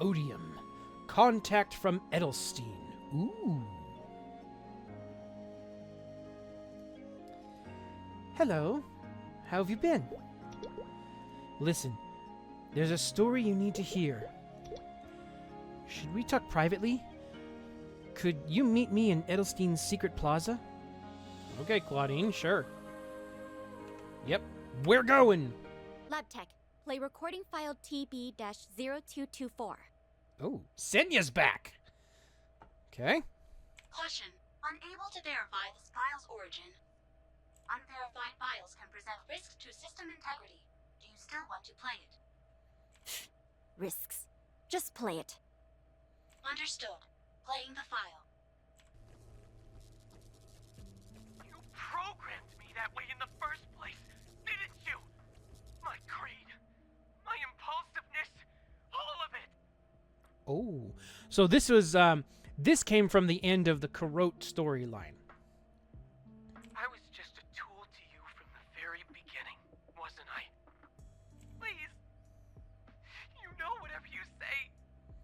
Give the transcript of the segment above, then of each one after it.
Odium. Contact from Edelstein. Ooh. Hello. How have you been? Listen, there's a story you need to hear. Should we talk privately? Could you meet me in Edelstein's secret plaza? Okay, Claudine, sure. Yep, we're going! LabTech, play recording file TB-0224. Oh, Senya's back! Okay. Caution. Unable to verify this file's origin. Unverified files can present risks to system integrity. Do you still want to play it? Risks. Just play it. Understood. Playing the file. You programmed me that way in the first place, didn't you? My greed, my impulsiveness, all of it. Oh, so this was, this came from the end of the Karot storyline. I was just a tool to you from the very beginning, wasn't I? Please, you know whatever you say,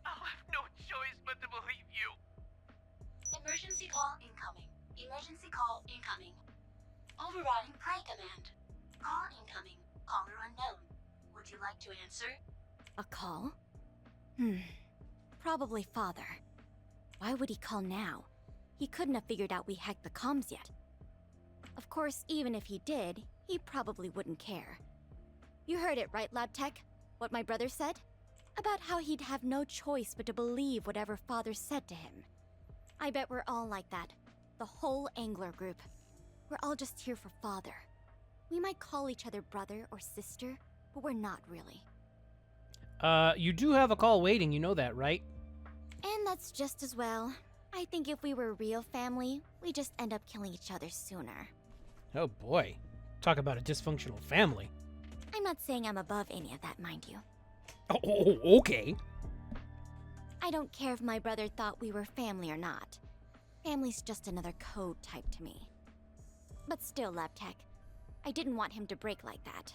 I'll have no choice but to believe you. Emergency call incoming. Emergency call incoming. Overriding play command. Call incoming. Caller unknown. Would you like to answer? A call? Probably Father. Why would he call now? He couldn't have figured out we hacked the comms yet. Of course, even if he did, he probably wouldn't care. You heard it, right, LabTech? What my brother said? About how he'd have no choice but to believe whatever Father said to him. I bet we're all like that. The whole Angler group. We're all just here for Father. We might call each other brother or sister, but we're not really. You do have a call waiting, you know that, right? And that's just as well. I think if we were real family, we'd just end up killing each other sooner. Oh boy. Talk about a dysfunctional family. I'm not saying I'm above any of that, mind you. Oh, okay. I don't care if my brother thought we were family or not. Family's just another code type to me. But still, LabTech, I didn't want him to break like that.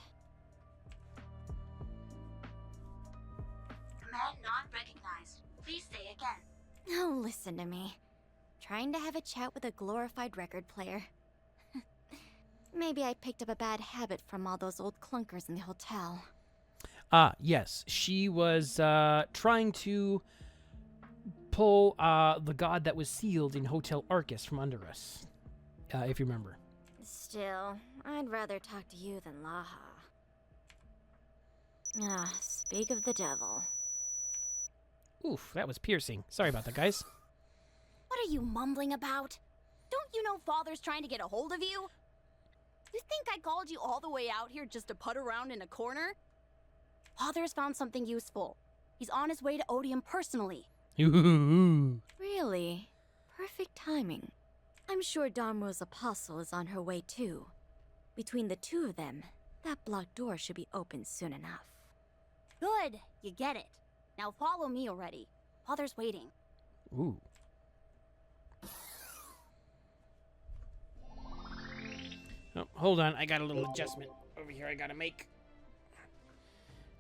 Command not recognized. Please say again. Oh, listen to me. Trying to have a chat with a glorified record player. Maybe I picked up a bad habit from all those old clunkers in the hotel. Yes. She was, trying to pull, the god that was sealed in Hotel Arcus from under us. If you remember. Still, I'd rather talk to you than Laha. Speak of the devil. Oof, that was piercing. Sorry about that, guys. What are you mumbling about? Don't you know Father's trying to get a hold of you? You think I called you all the way out here just to put around in a corner? Father's found something useful. He's on his way to Odium personally. Really? Perfect timing. I'm sure Darmo's apostle is on her way too. Between the two of them, that blocked door should be open soon enough. Good, you get it. Now follow me already. Father's waiting. Ooh. Oh, hold on, I got a little adjustment over here I gotta make.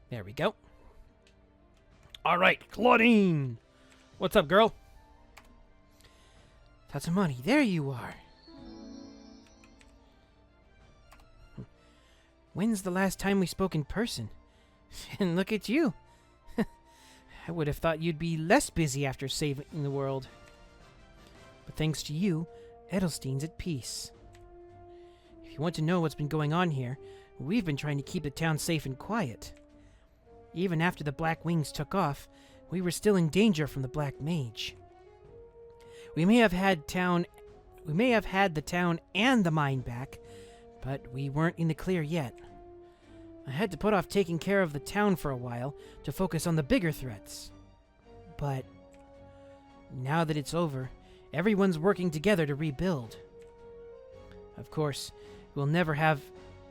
There we go. Alright, Claudine! What's up, girl? Tatsumani, there you are. When's the last time we spoke in person? And look at you. I would have thought you'd be less busy after saving the world. But thanks to you, Edelstein's at peace. If you want to know what's been going on here, we've been trying to keep the town safe and quiet. Even after the Black Wings took off, we were still in danger from the Black Mage. We may have had the town and the mine back, but we weren't in the clear yet. I had to put off taking care of the town for a while to focus on the bigger threats. But now that it's over, everyone's working together to rebuild. Of course, we'll never have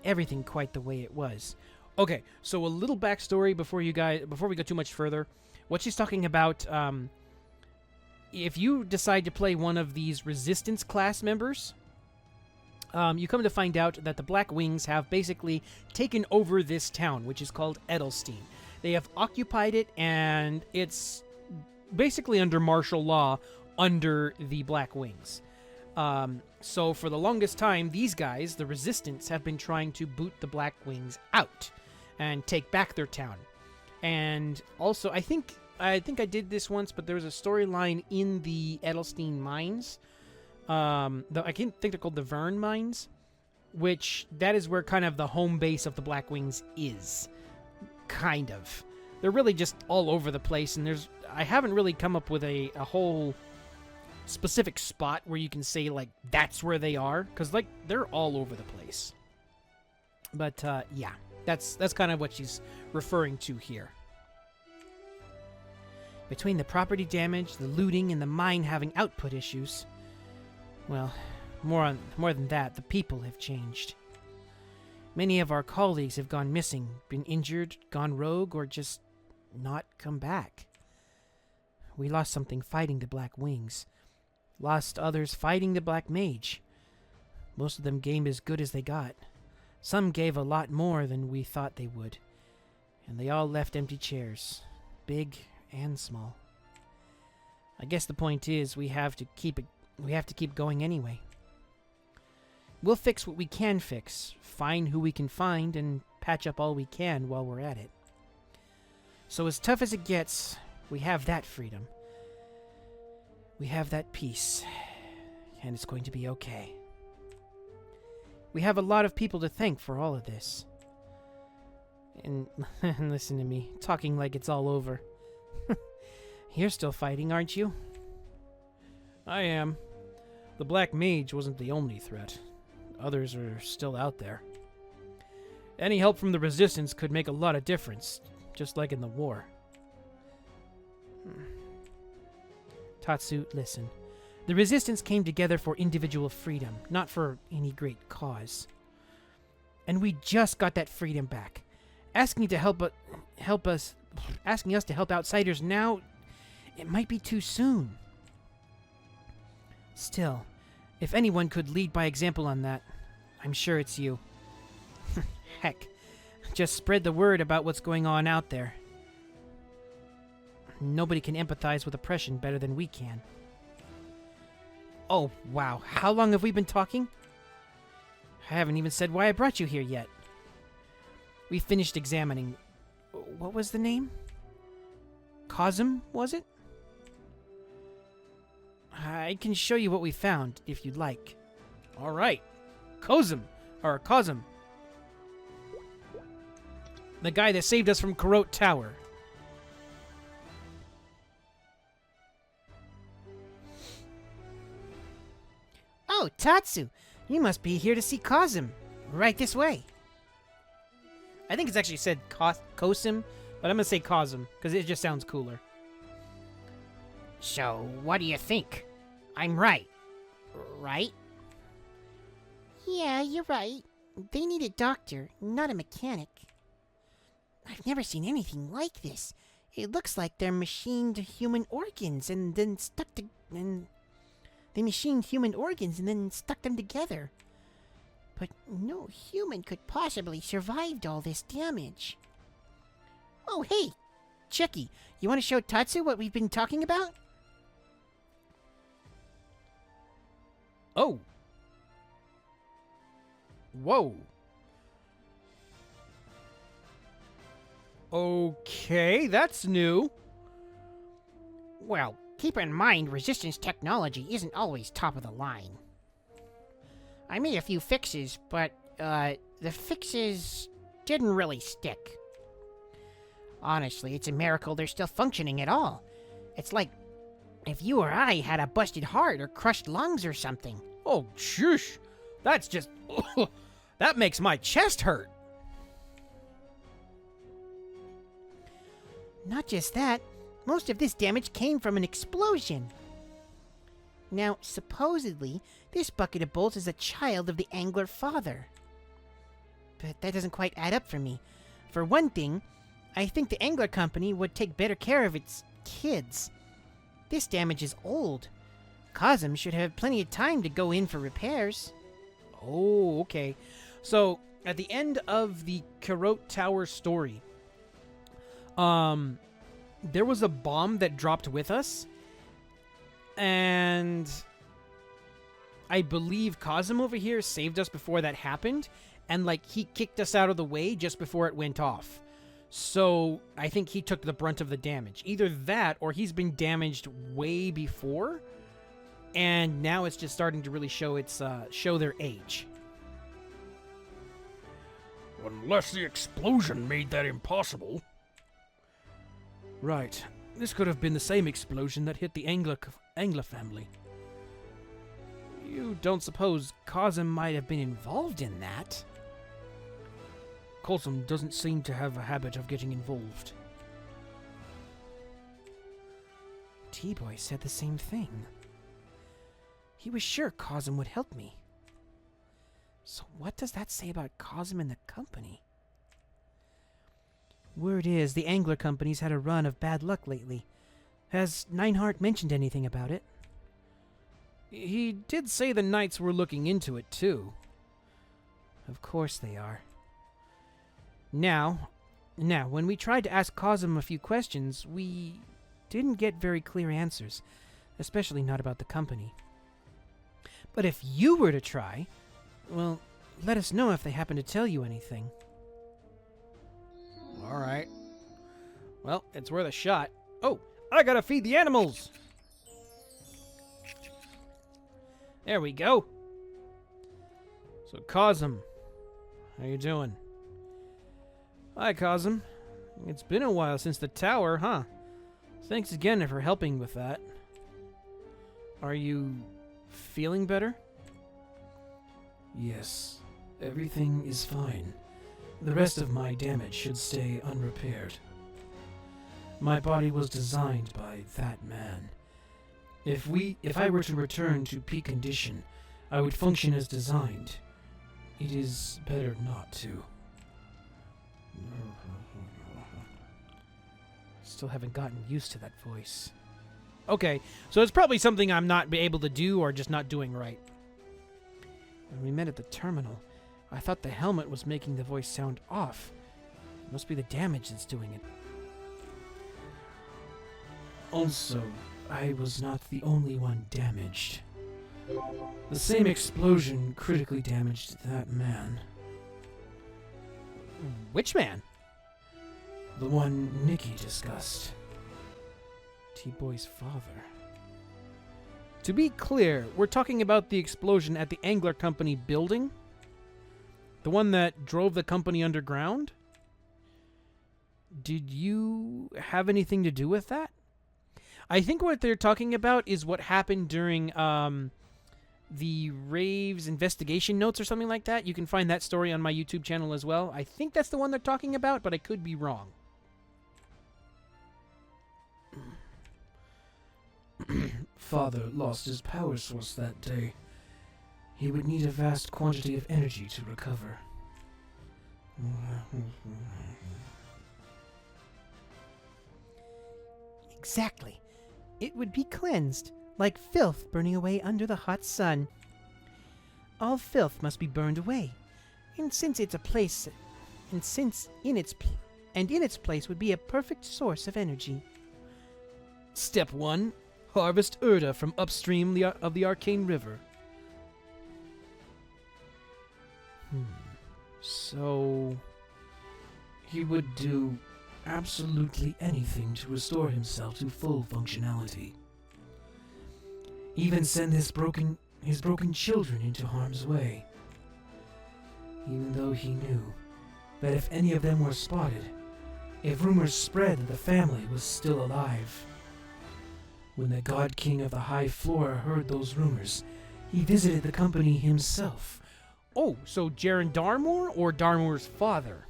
everything quite the way it was. Okay, so a little backstory before we go too much further. What she's talking about, if you decide to play one of these Resistance class members, you come to find out that the Black Wings have basically taken over this town, which is called Edelstein. They have occupied it, and it's basically under martial law under the Black Wings. So for the longest time, these guys, the Resistance, have been trying to boot the Black Wings out and take back their town. And also, I think I did this once, but there was a storyline in the Edelstein mines. I think they're called the Vern mines, which that is where kind of the home base of the Black Wings is. Kind of. They're really just all over the place, and I haven't really come up with a whole specific spot where you can say, like, that's where they are, because, like, they're all over the place. But, yeah, that's kind of what she's referring to here. Between the property damage, the looting, and the mine having output issues, well, more than that, the people have changed. Many of our colleagues have gone missing, been injured, gone rogue, or just not come back. We lost something fighting the Black Wings. Lost others fighting the Black Mage. Most of them gave as good as they got. Some gave a lot more than we thought they would. And they all left empty chairs, big and small. I guess the point is we have to keep going anyway. We'll fix what we can fix, find who we can find, and patch up all we can while we're at it. So as tough as it gets, we have that freedom. We have that peace, and it's going to be okay. We have a lot of people to thank for all of this. And listen to me, talking like it's all over. You're still fighting, aren't you? I am. The Black Mage wasn't the only threat. Others are still out there. Any help from the Resistance could make a lot of difference, just like in the war. Tatsu, listen. The Resistance came together for individual freedom, not for any great cause. And we just got that freedom back. Asking us to help outsiders now, it might be too soon. Still, if anyone could lead by example on that, I'm sure it's you. Heck, just spread the word about what's going on out there. Nobody can empathize with oppression better than we can. Oh, wow. How long have we been talking? I haven't even said why I brought you here yet. We finished examining... What was the name? Cosm, was it? I can show you what we found, if you'd like. All right. Cosm. The guy that saved us from Karot Tower. Oh, Tatsu. You must be here to see Cosm. Right this way. I think it's actually said Cosim, but I'm going to say Cosm, because it just sounds cooler. So, what do you think? I'm right. Right? Yeah, you're right. They need a doctor, not a mechanic. I've never seen anything like this. It looks like they're machined human organs and then stuck to... They machined human organs and then stuck them together. But no human could possibly survive all this damage. Oh, hey! Chucky, you want to show Tatsu what we've been talking about? Oh! Whoa! Okay, that's new. Well, keep in mind Resistance technology isn't always top of the line. I made a few fixes, but, the fixes didn't really stick. Honestly, it's a miracle they're still functioning at all. It's like if you or I had a busted heart or crushed lungs or something. Oh, shush! That's just... that makes my chest hurt! Not just that, most of this damage came from an explosion. Now, supposedly, this bucket of bolts is a child of the Angler father. But that doesn't quite add up for me. For one thing, I think the Angler Company would take better care of its kids. This damage is old. Cosm should have plenty of time to go in for repairs. Oh, okay. So, at the end of the Karot Tower story, there was a bomb that dropped with us, and I believe Cosm over here saved us before that happened, and, like, he kicked us out of the way just before it went off. So I think he took the brunt of the damage. Either that, or he's been damaged way before, and now it's just starting to really show their age. Unless the explosion made that impossible. Right. This could have been the same explosion that hit the Angler family. You don't suppose Cosm might have been involved in that? Cosm doesn't seem to have a habit of getting involved. T-Boy said the same thing. He was sure Cosm would help me. So what does that say about Cosm and the company? Word is, the Angler Company's had a run of bad luck lately. Has Nineheart mentioned anything about it? He did say the Knights were looking into it, too. Of course they are. Now, when we tried to ask Cosm a few questions, we didn't get very clear answers, especially not about the company. But if you were to try, well, let us know if they happen to tell you anything. Alright. Well, it's worth a shot. Oh, I gotta feed the animals! There we go. So, Cosm, how you doing? Hi, Cosm. It's been a while since the tower, huh? Thanks again for helping with that. Are you feeling better? Yes, everything is fine. The rest of my damage should stay unrepaired. My body was designed by that man. If I were to return to peak condition, I would function as designed. It is better not to. Still haven't gotten used to that voice. Okay, so it's probably something I'm not able to do or just not doing right. When we met at the terminal, I thought the helmet was making the voice sound off. It must be the damage that's doing it. Also, I was not the only one damaged. The same explosion critically damaged that man. Which man? The one Nikki discussed. T-Boy's father. To be clear, we're talking about the explosion at the Angler Company building? The one that drove the company underground? Did you have anything to do with that? I think what they're talking about is what happened during the Rave's investigation notes or something like that. You can find that story on my YouTube channel as well. I think that's the one they're talking about, but I could be wrong. Father lost his power source that day. He would need a vast quantity of energy to recover. Exactly. It would be cleansed, like filth burning away under the hot sun. All filth must be burned away, and since it's a place, and since in its place would be a perfect source of energy. Step 1: harvest Urda from upstream of the Arcane River. So He would do absolutely anything to restore himself to full functionality. Even send his broken children into harm's way. Even though he knew that if any of them were spotted, if rumors spread that the family was still alive. When the God King of the High Floor heard those rumors, he visited the company himself. Oh, so Jaren Darmor or Darmor's father?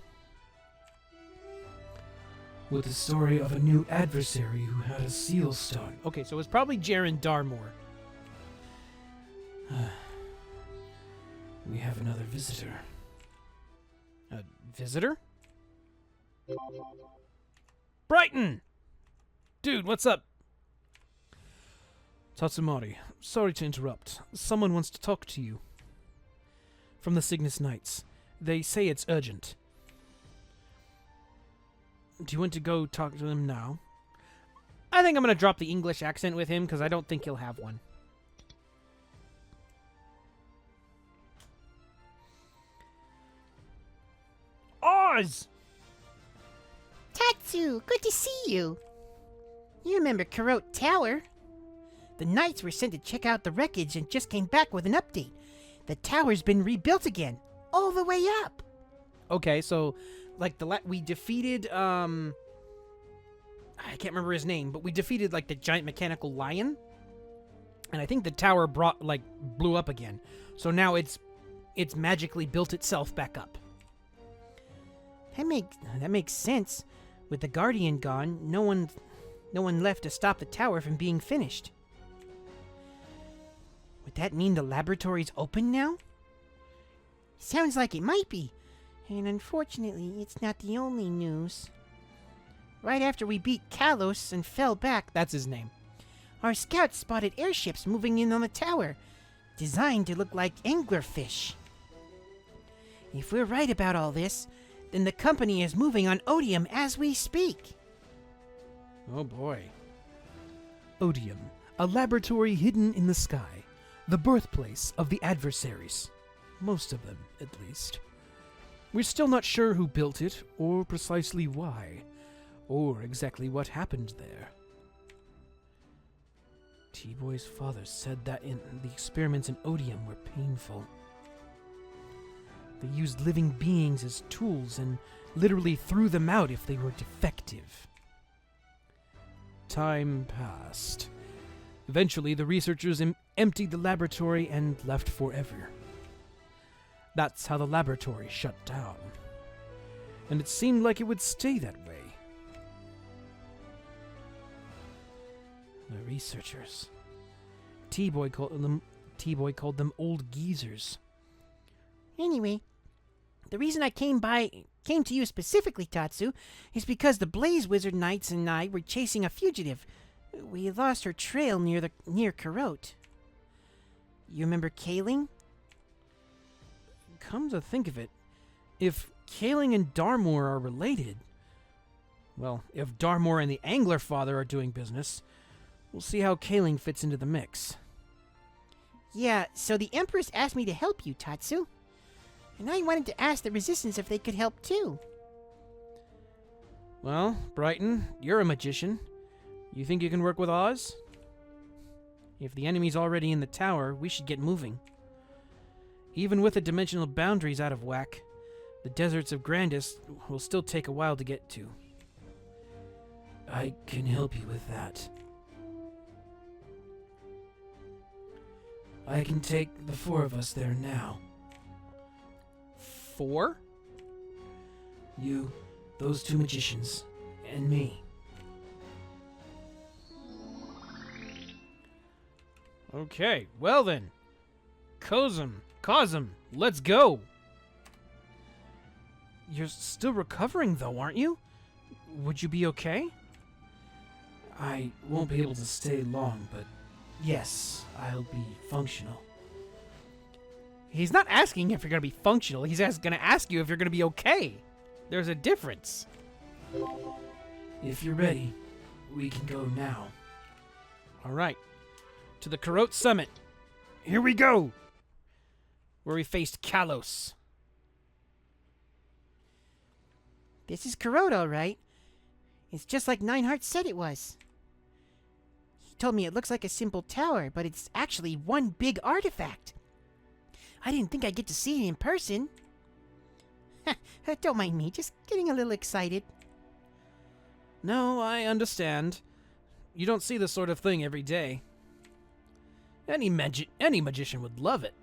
With the story of a new adversary who had a seal stone. Okay, so it's probably Jaren Darmor. We have another visitor. A visitor? Brighton! Dude, what's up? Tatsumari, sorry to interrupt. Someone wants to talk to you. From the Cygnus Knights. They say it's urgent. do you want to go talk to him now? I think I'm going to drop the English accent with him because I don't think he'll have one. Oz! Tatsu, good to see you. You remember Karot Tower? The Knights were sent to check out the wreckage and just came back with an update. The tower's been rebuilt again, all the way up. Okay, so, like, we defeated, I can't remember his name, but we defeated, like, the giant mechanical lion. And I think the tower blew up again. So now it's magically built itself back up. That makes sense. With the Guardian gone, no one left to stop the tower from being finished. Would that mean the laboratory's open now? Sounds like it might be. And unfortunately, it's not the only news. Right after we beat Kalos and fell back, That's his name. our scouts spotted airships moving in on the tower, designed to look like anglerfish. If we're right about all this, then the company is moving on Odium as we speak. Oh boy. Odium, a laboratory hidden in the sky, the birthplace of the adversaries. Most of them, at least. We're still not sure who built it, or precisely why, or exactly what happened there. T-Boy's father said that the experiments in Odium were painful. They used living beings as tools and literally threw them out if they were defective. Time passed. Eventually, the researchers emptied the laboratory and left forever. That's how the laboratory shut down. And it seemed like it would stay that way. The researchers. T-Boy called them old geezers. Anyway, the reason I came to you specifically, Tatsu, is because the Blaze Wizard Knights and I were chasing a fugitive. We lost her trail near Karot. You remember Kaling? Come to think of it, if Kaling and Darmor are related, well, if Darmor and the Angler Father are doing business, we'll see how Kaling fits into the mix. Yeah, so the Empress asked me to help you, Tatsu. And I wanted to ask the Resistance if they could help too. Well, Brighton, you're a magician. You think you can work with Oz? If the enemy's already in the tower, we should get moving. Even with the dimensional boundaries out of whack, the deserts of Grandis will still take a while to get to. I can help you with that. I can take the 4 of us there now. 4? You, those 2 magicians, and me. Okay, well then. Cosm, let's go! You're still recovering though, aren't you? Would you be okay? I won't be able to stay long, but yes, I'll be functional. He's not asking if you're going to be functional, he's going to ask you if you're going to be okay. There's a difference. If you're ready, we can go now. Alright, to the Karot Summit. Here we go! Where we faced Kalos. This is Karot, all right. It's just like Nineheart said it was. He told me it looks like a simple tower, but it's actually one big artifact. I didn't think I'd get to see it in person. Don't mind me, just getting a little excited. No, I understand. You don't see this sort of thing every day. Any magician would love it.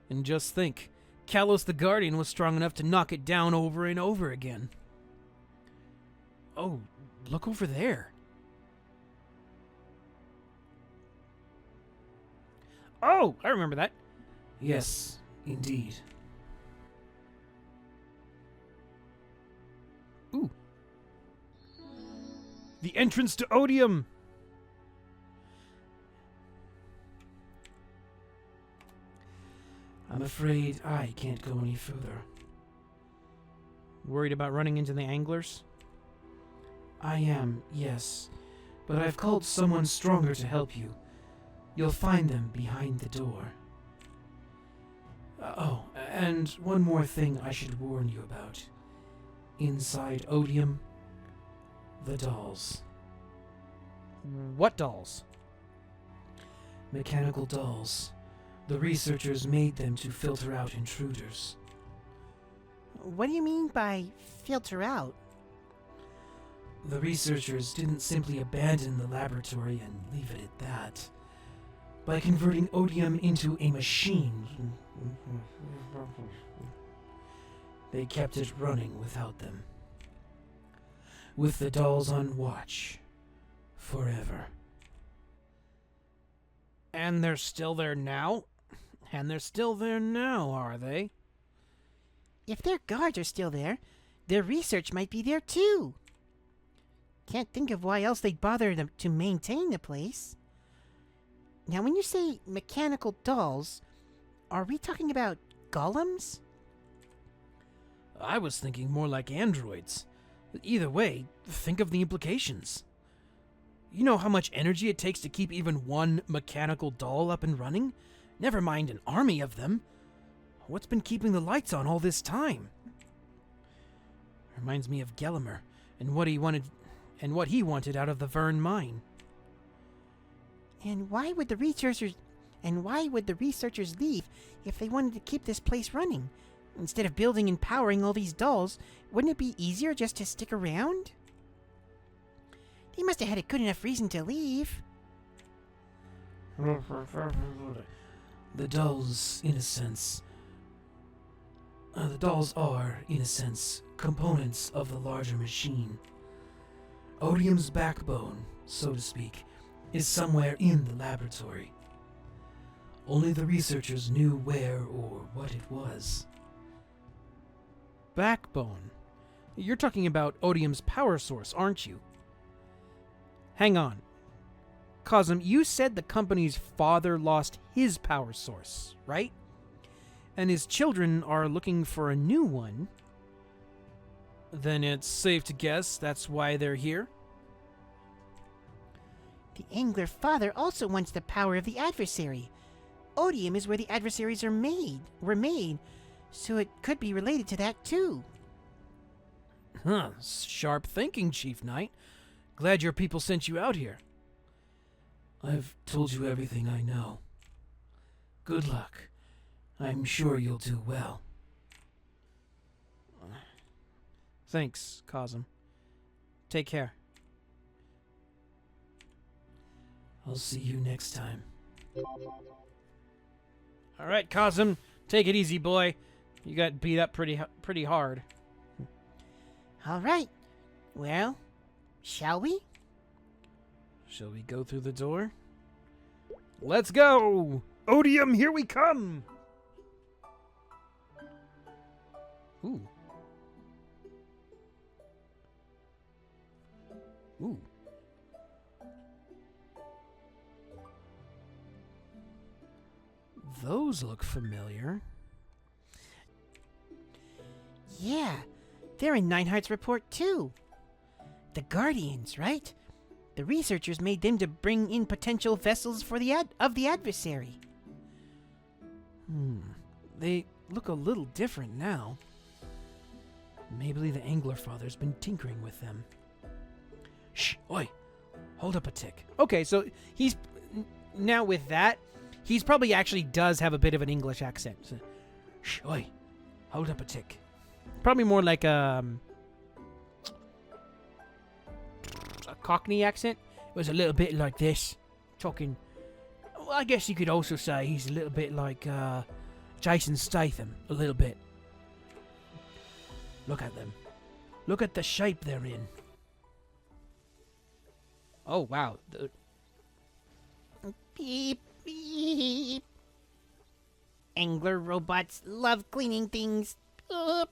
And just think, Kalos the Guardian was strong enough to knock it down over and over again. Oh, look over there. Oh, I remember that. Yes, indeed. Ooh. The entrance to Odium! I'm afraid I can't go any further. Worried about running into the anglers? I am, yes. But I've called someone stronger to help you. You'll find them behind the door. Oh, and one more thing I should warn you about. Inside Odium, the dolls. What dolls? Mechanical dolls. The researchers made them to filter out intruders. What do you mean by filter out? The researchers didn't simply abandon the laboratory and leave it at that. By converting Odium into a machine, they kept it running without them. With the dolls on watch. Forever. And they're still there now? And they're still there now, are they? If their guards are still there, their research might be there too. Can't think of why else they'd bother to maintain the place. Now, when you say mechanical dolls, are we talking about golems? I was thinking more like androids. Either way, think of the implications. You know how much energy it takes to keep even one mechanical doll up and running? Never mind an army of them. What's been keeping the lights on all this time? Reminds me of Gelimer and what he wanted out of the Vern mine. And why would the researchers leave if they wanted to keep this place running? Instead of building and powering all these dolls, wouldn't it be easier just to stick around? They must have had a good enough reason to leave. The dolls, in a sense... the dolls are, in a sense, components of the larger machine. Odium's backbone, so to speak, is somewhere in the laboratory. Only the researchers knew where or what it was. Backbone? You're talking about Odium's power source, aren't you? Hang on. Cosm, you said the company's father lost his power source, right? And his children are looking for a new one. Then it's safe to guess that's why they're here? The Angler father also wants the power of the adversary. Odium is where the adversaries were made, so it could be related to that too. Huh, sharp thinking, Chief Knight. Glad your people sent you out here. I've told you everything I know. Good luck. I'm sure you'll do well. Thanks, Cosm. Take care. I'll see you next time. All right, Cosm, take it easy, boy. You got beat up pretty hard. All right. Well, shall we? Shall we go through the door? Let's go! Odium, here we come! Ooh. Ooh. Those look familiar. Yeah, they're in Nineheart's report too. The Guardians, right? The researchers made them to bring in potential vessels for the adversary. They look a little different now. Maybe the Angler Father's been tinkering with them. Shh, oi, hold up a tick. Okay, so he's now with that, he's probably actually does have a bit of an English accent. So, shh, oi, hold up a tick. Probably more like a Cockney accent. It was a little bit like this, talking. Well, I guess you could also say he's a little bit like Jason Statham, a little bit. Look at them. Look at the shape they're in. Oh, wow. Beep, beep. Angler robots love cleaning things. Beep.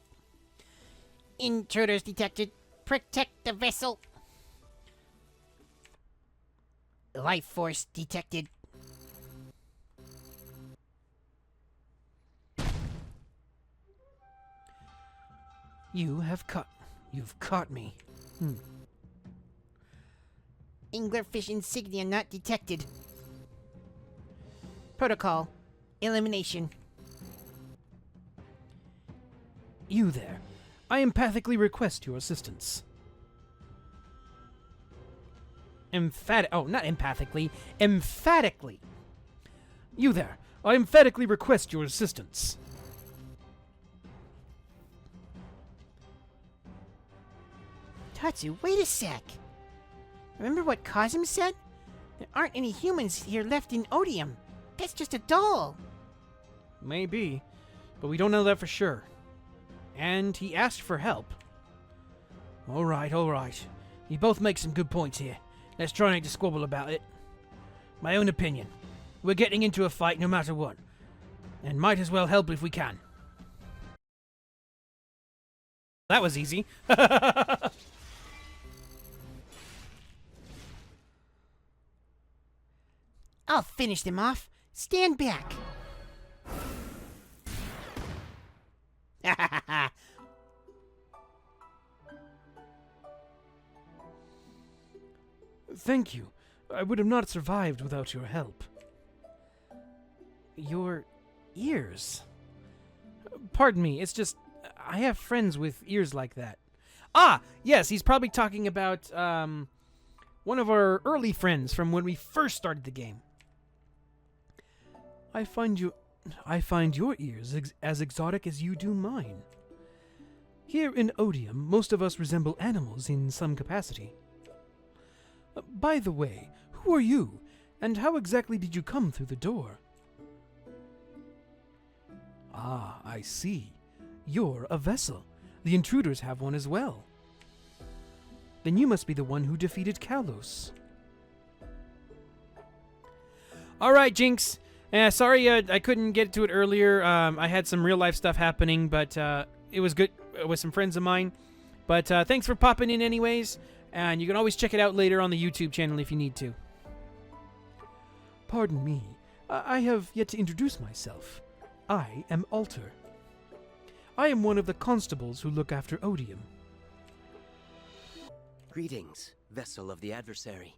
Intruders detected. Protect the vessel. Life force detected. You've caught me. Anglerfish insignia not detected. Protocol. Elimination. You there. I empathically request your assistance. Not empathically. Emphatically. You there. I emphatically request your assistance. Tatsu, wait a sec. Remember what Cosm said? There aren't any humans here left in Odium. That's just a doll. Maybe, but we don't know that for sure. And he asked for help. All right. You both make some good points here. Let's try not to squabble about it. My own opinion. We're getting into a fight no matter what. And might as well help if we can. That was easy. I'll finish them off. Stand back. Thank you. I would have not survived without your help. Your ears. Pardon me, it's just I have friends with ears like that. Ah, yes, he's probably talking about one of our early friends from when we first started the game. I find your ears as exotic as you do mine. Here in Odium, most of us resemble animals in some capacity. By the way, who are you, and how exactly did you come through the door? Ah, I see. You're a vessel. The intruders have one as well. Then you must be the one who defeated Kalos. All right, Jinx. Sorry I couldn't get to it earlier. I had some real-life stuff happening, but it was good with some friends of mine. But thanks for popping in anyways, and you can always check it out later on the YouTube channel if you need to. Pardon me. I have yet to introduce myself. I am Alter. I am one of the constables who look after Odium. Greetings, vessel of the adversary.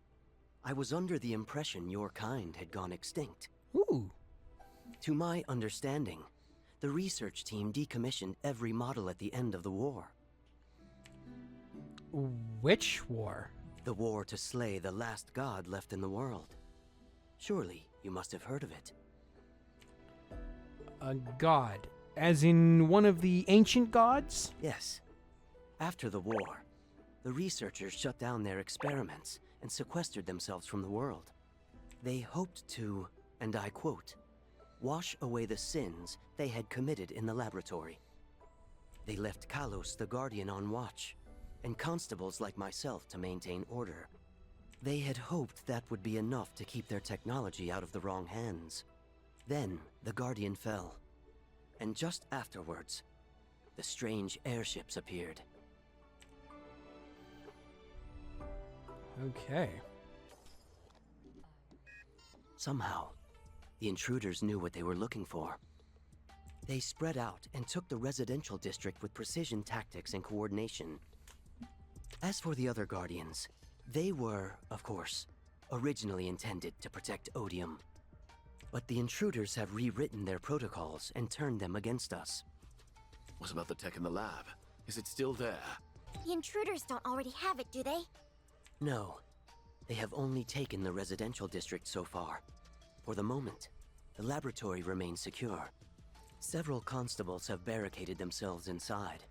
I was under the impression your kind had gone extinct. Ooh. To my understanding, the research team decommissioned every model at the end of the war. Which war? The war to slay the last god left in the world. Surely you must have heard of it. A god? As in one of the ancient gods? Yes. After the war, the researchers shut down their experiments and sequestered themselves from the world. They hoped to, and I quote, wash away the sins they had committed in the laboratory. They left Kalos the Guardian on watch, and constables like myself to maintain order. They had hoped that would be enough to keep their technology out of the wrong hands. Then, the Guardian fell. And just afterwards, the strange airships appeared. Okay. Somehow, the intruders knew what they were looking for. They spread out and took the residential district with precision tactics and coordination. As for the other Guardians, they were, of course, originally intended to protect Odium. But the intruders have rewritten their protocols and turned them against us. What about the tech in the lab? Is it still there? The intruders don't already have it, do they? No. They have only taken the residential district so far. For the moment, the laboratory remains secure. Several constables have barricaded themselves inside.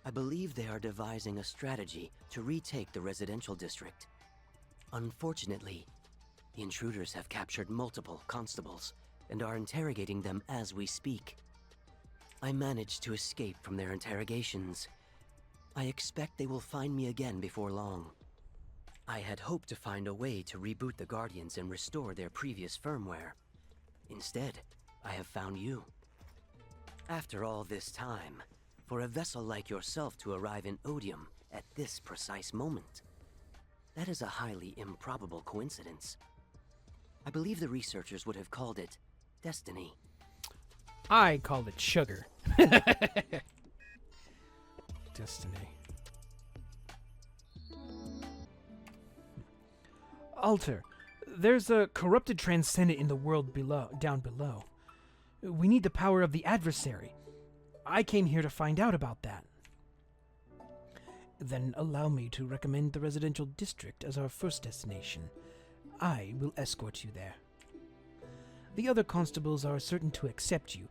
I believe they are devising a strategy to retake the residential district. Unfortunately, the intruders have captured multiple constables and are interrogating them as we speak. I managed to escape from their interrogations. I expect they will find me again before long. I had hoped to find a way to reboot the Guardians and restore their previous firmware. Instead, I have found you. After all this time, for a vessel like yourself to arrive in Odium at this precise moment, that is a highly improbable coincidence. I believe the researchers would have called it destiny. I called it sugar. Destiny. Alter, there's a corrupted transcendent in the world down below. We need the power of the adversary. I came here to find out about that. Then allow me to recommend the residential district as our first destination. I will escort you there. The other constables are certain to accept you,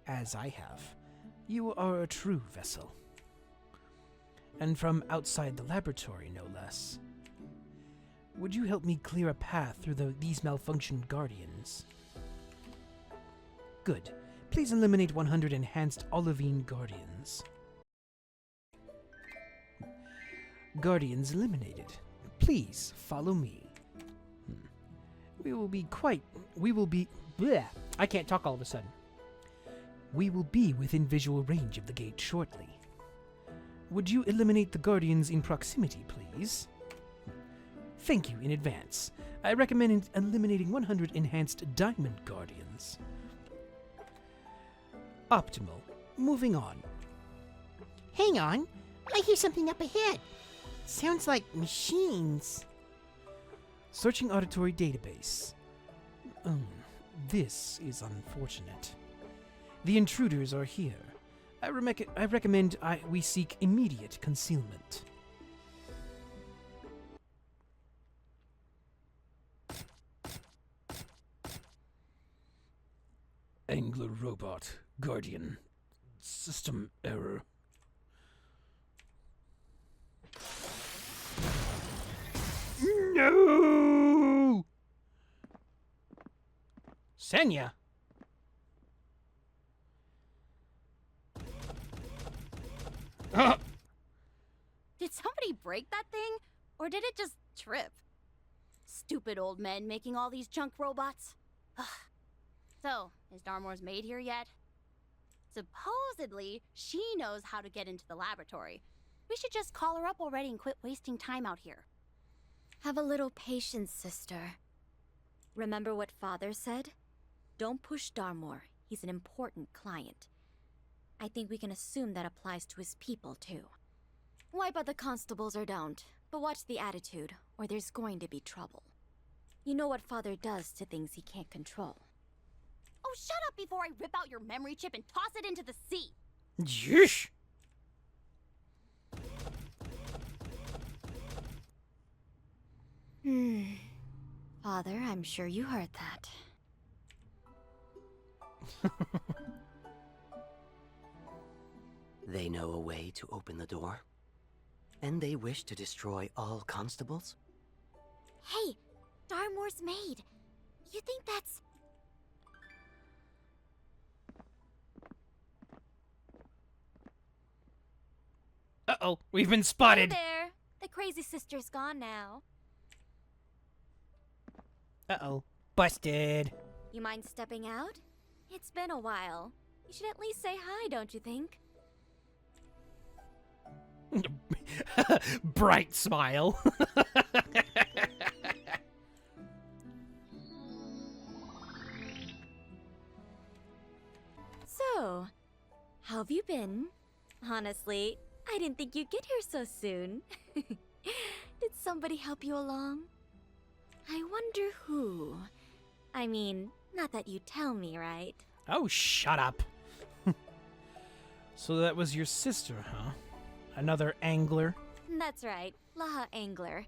as I have. You are a true vessel. And from outside the laboratory, no less. Would you help me clear a path through these malfunctioned guardians? Good. Please eliminate 100 enhanced olivine guardians. Guardians eliminated. Please follow me. We will be bleh, I can't talk all of a sudden. We will be within visual range of the gate shortly. Would you eliminate the guardians in proximity, please? Thank you in advance. I recommend eliminating 100 enhanced diamond guardians. Optimal. Moving on. Hang on. I hear something up ahead. Sounds like machines. Searching auditory database. This is unfortunate. The intruders are here. I recommend we seek immediate concealment. Angler robot. Guardian. System error. No! Senya? Did somebody break that thing? Or did it just trip? Stupid old men making all these junk robots. Ugh. So, is Darmore's maid here yet? Supposedly, she knows how to get into the laboratory. We should just call her up already and quit wasting time out here. Have a little patience, sister. Remember what Father said? Don't push Darmore. He's an important client. I think we can assume that applies to his people, too. Wipe out the constables or don't, but watch the attitude, or there's going to be trouble. You know what Father does to things he can't control. Oh, shut up before I rip out your memory chip and toss it into the sea! Yeesh! Father, I'm sure you heard that. They know a way to open the door? And they wish to destroy all constables? Hey, Darmore's maid. You think that's... Uh-oh, we've been Hey spotted! there! The crazy sister's gone now. Uh-oh. Busted. You mind stepping out? It's been a while. You should at least say hi, don't you think? Bright smile. So, how have you been? Honestly, I didn't think you'd get here so soon. Did somebody help you along? I wonder who. I mean, not that you tell me, right? Oh, shut up. So that was your sister, huh? Another angler? That's right, Laha Angler.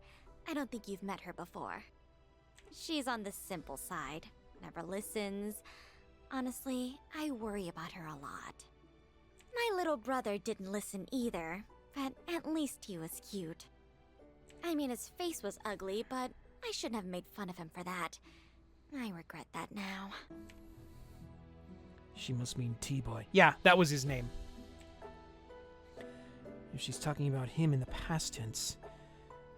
I don't think you've met her before. She's on the simple side, never listens. Honestly, I worry about her a lot. My little brother didn't listen either, but at least he was cute. I mean, his face was ugly, but I shouldn't have made fun of him for that. I regret that now. She must mean T-Boy. Yeah, that was his name. If she's talking about him in the past tense,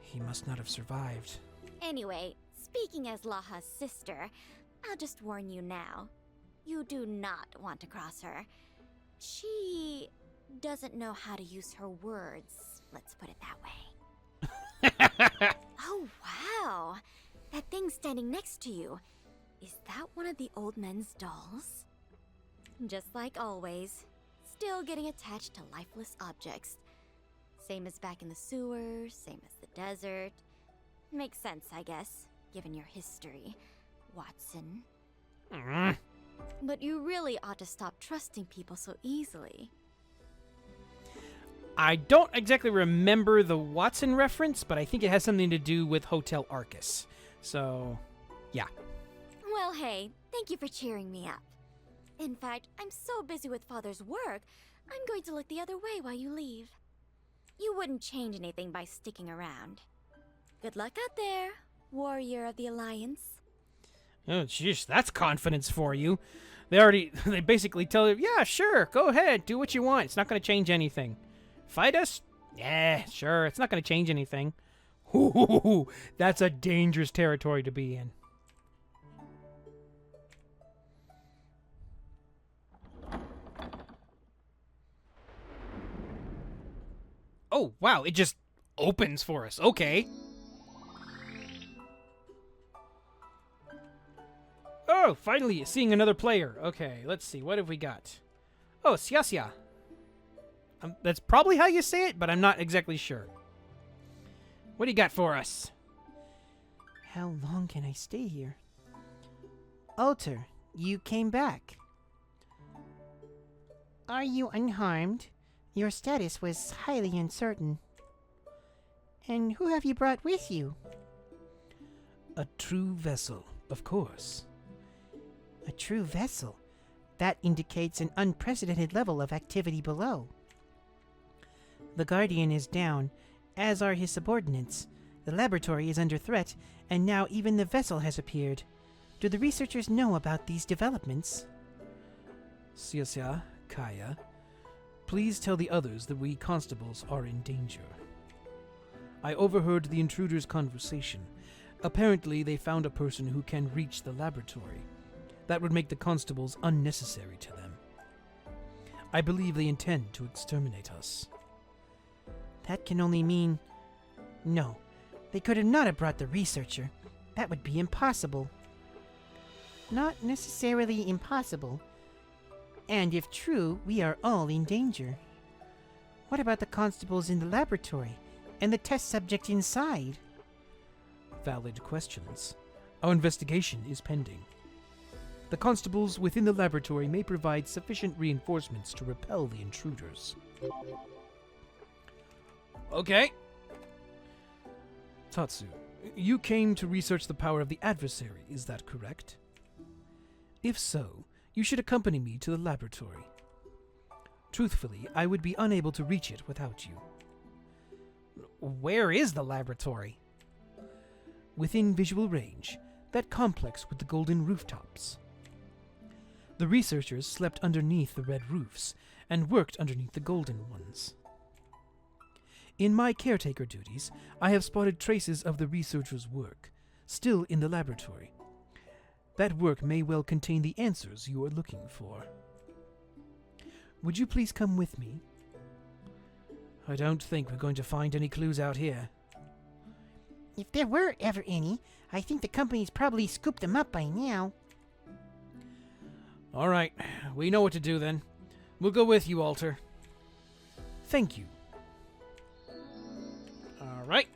he must not have survived. Anyway, speaking as Laha's sister, I'll just warn you now. You do not want to cross her. She doesn't know how to use her words, let's put it that way. Oh, wow. That thing standing next to you. Is that one of the old men's dolls? Just like always, still getting attached to lifeless objects. Same as back in the sewers, same as the desert. Makes sense, I guess. given your history, Watson. Mm. But you really ought to stop trusting people so easily. I don't exactly remember the Watson reference, but I think it has something to do with Hotel Arcus. So, yeah. Well, hey, thank you for cheering me up. In fact, I'm so busy with Father's work, I'm going to look the other way while you leave. You wouldn't change anything by sticking around. Good luck out there, warrior of the Alliance. Oh, jeez, that's confidence for you. They basically tell you, yeah, sure, go ahead, do what you want. It's not going to change anything. Fight us? Yeah, sure, it's not going to change anything. Ooh, that's a dangerous territory to be in. Oh, wow, it just opens for us. Okay. Oh, finally seeing another player. Okay, let's see. What have we got? Oh, Xiaxia. That's probably how you say it, but I'm not exactly sure. What do you got for us? How long can I stay here? Alter, you came back. Are you unharmed? Your status was highly uncertain. And who have you brought with you? A true vessel, of course. A true vessel. That indicates an unprecedented level of activity below. The Guardian is down, as are his subordinates. The laboratory is under threat, and now even the vessel has appeared. Do the researchers know about these developments? Xiaxia, Kaya, please tell the others that we constables are in danger. I overheard the intruders' conversation. Apparently, they found a person who can reach the laboratory. That would make the constables unnecessary to them. I believe they intend to exterminate us. That can only mean... No, they could have not have brought the researcher. That would be impossible. Not necessarily impossible. And if true, we are all in danger. What about the constables in the laboratory? And the test subject inside? Valid questions. Our investigation is pending. The constables within the laboratory may provide sufficient reinforcements to repel the intruders. Okay. Tatsu, you came to research the power of the adversary, is that correct? If so, you should accompany me to the laboratory. Truthfully, I would be unable to reach it without you. Where is the laboratory? Within visual range, that complex with the golden rooftops. The researchers slept underneath the red roofs and worked underneath the golden ones. In my caretaker duties, I have spotted traces of the researchers' work, still in the laboratory. That work may well contain the answers you are looking for. Would you please come with me? I don't think we're going to find any clues out here. If there were ever any, I think the company's probably scooped them up by now. All right, we know what to do then. We'll go with you, Alter. Thank you. All right.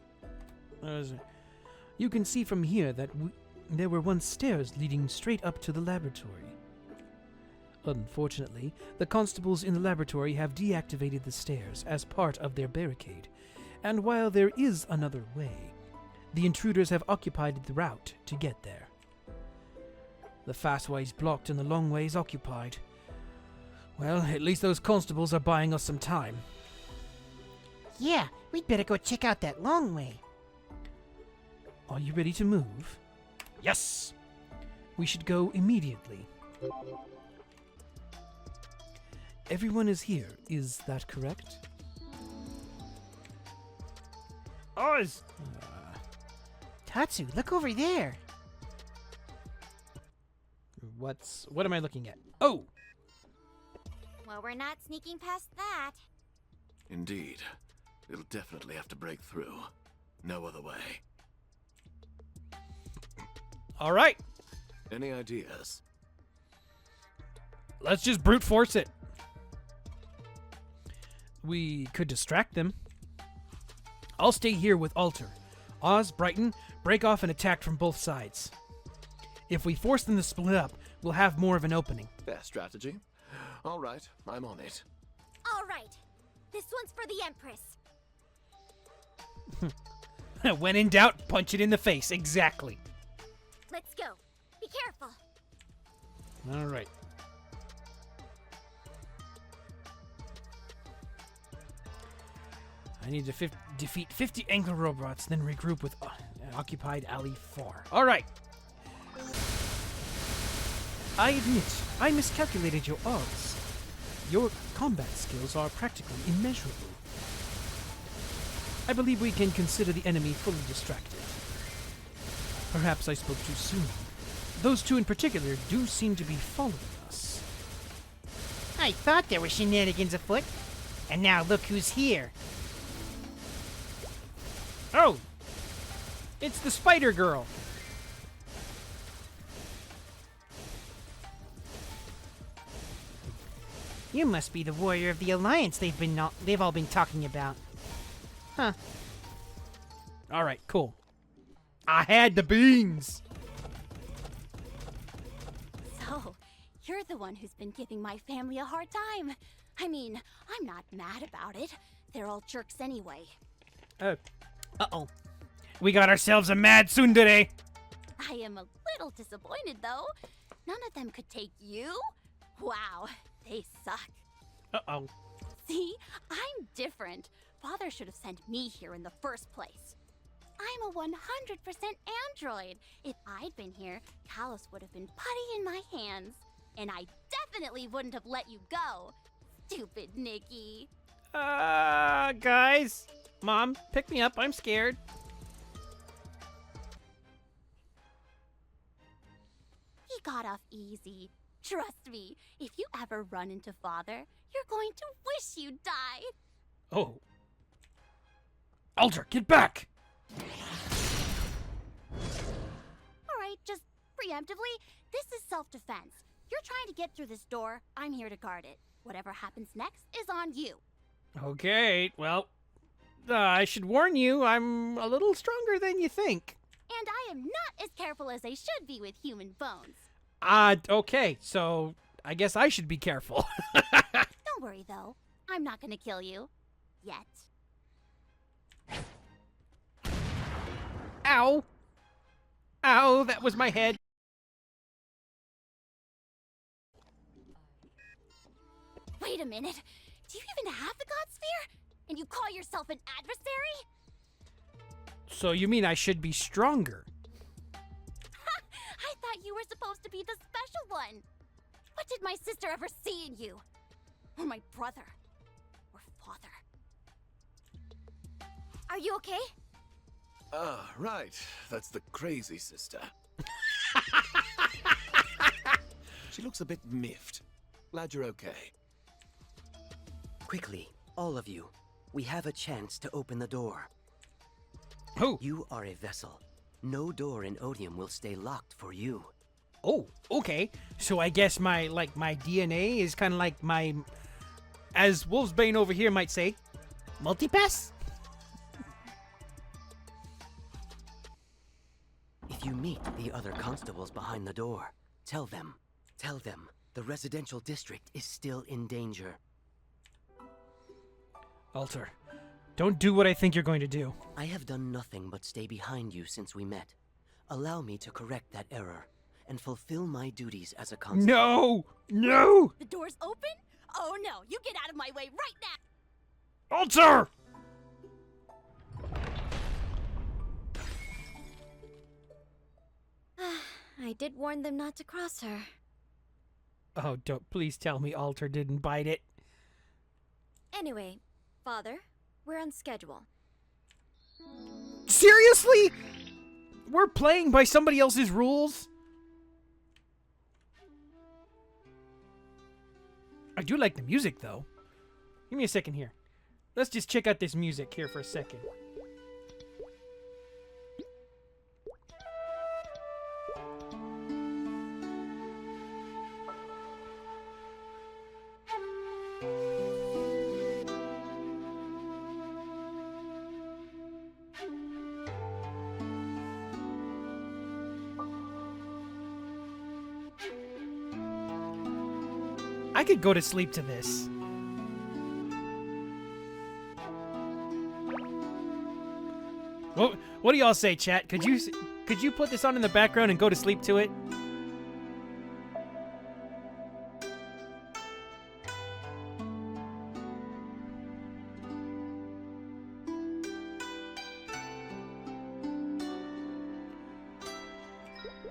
You can see from here that there were once stairs leading straight up to the laboratory. Unfortunately, the constables in the laboratory have deactivated the stairs as part of their barricade, and while there is another way, the intruders have occupied the route to get there. The fast way's blocked and the long way's occupied. Well, at least those constables are buying us some time. Yeah, we'd better go check out that long way. Are you ready to move? Yes! We should go immediately. Everyone is here, is that correct? Oz! Tatsu, look over there. What am I looking at? Oh! Well, we're not sneaking past that. Indeed. We'll definitely have to break through. No other way. All right. Any ideas? Let's just brute force it. We could distract them. I'll stay here with Alter. Oz, Brighton, break off and attack from both sides. If we force them to split up, we'll have more of an opening. Fair strategy. All right, I'm on it. All right. This one's for the Empress. When in doubt, punch it in the face. Exactly. Let's go. Be careful. All right. I need to defeat 50 angler robots, then regroup with occupied alley 4. All right. I admit, I miscalculated your odds. Your combat skills are practically immeasurable. I believe we can consider the enemy fully distracted. Perhaps I spoke too soon. Those two in particular do seem to be following us. I thought there were shenanigans afoot. And now look who's here. Oh! It's the Spider Girl. You must be the warrior of the Alliance they've all been talking about. Huh. All right, cool. I had the beans. So, you're the one who's been giving my family a hard time. I mean, I'm not mad about it. They're all jerks anyway. Uh-oh. We got ourselves a mad tsundere. I am a little disappointed, though. None of them could take you. Wow, they suck. Uh-oh. See, I'm different. Father should have sent me here in the first place. I'm a 100% android. If I'd been here, Kalos would have been putty in my hands. And I definitely wouldn't have let you go. Stupid Nikki. Guys. Mom, pick me up. I'm scared. He got off easy. Trust me, if you ever run into Father, you're going to wish you died. Oh. Alter, get back! Alright, just preemptively, this is self-defense. You're trying to get through this door, I'm here to guard it. Whatever happens next is on you. Okay, well, I should warn you, I'm a little stronger than you think. And I am not as careful as I should be with human bones. Okay, so I guess I should be careful. Don't worry, though. I'm not gonna kill you. Yet. Ow! Ow, that was my head. Wait a minute. Do you even have the God Sphere? And you call yourself an adversary? So you mean I should be stronger? I thought you were supposed to be the special one. What did my sister ever see in you? Or my brother? Or father? Are you okay? Ah, right. That's the crazy sister. She looks a bit miffed. Glad you're okay. Quickly, all of you. We have a chance to open the door. Who? You are a vessel. No door in Odium will stay locked for you. Oh, okay. So I guess my DNA is kind of like my, as Wolfsbane over here might say, multipass? If you meet the other constables behind the door, tell them the residential district is still in danger. Alter, don't do what I think you're going to do. I have done nothing but stay behind you since we met. Allow me to correct that error and fulfill my duties as a constable. No! No! The door's open? Oh no, you get out of my way right now! Alter! I did warn them not to cross her. Oh, don't please tell me Alter didn't bite it. Anyway, Father, we're on schedule. Seriously? We're playing by somebody else's rules? I do like the music, though. Give me a second here. Let's just check out this music here for a second. I could go to sleep to this. What do y'all say, chat? Could you put this on in the background and go to sleep to it?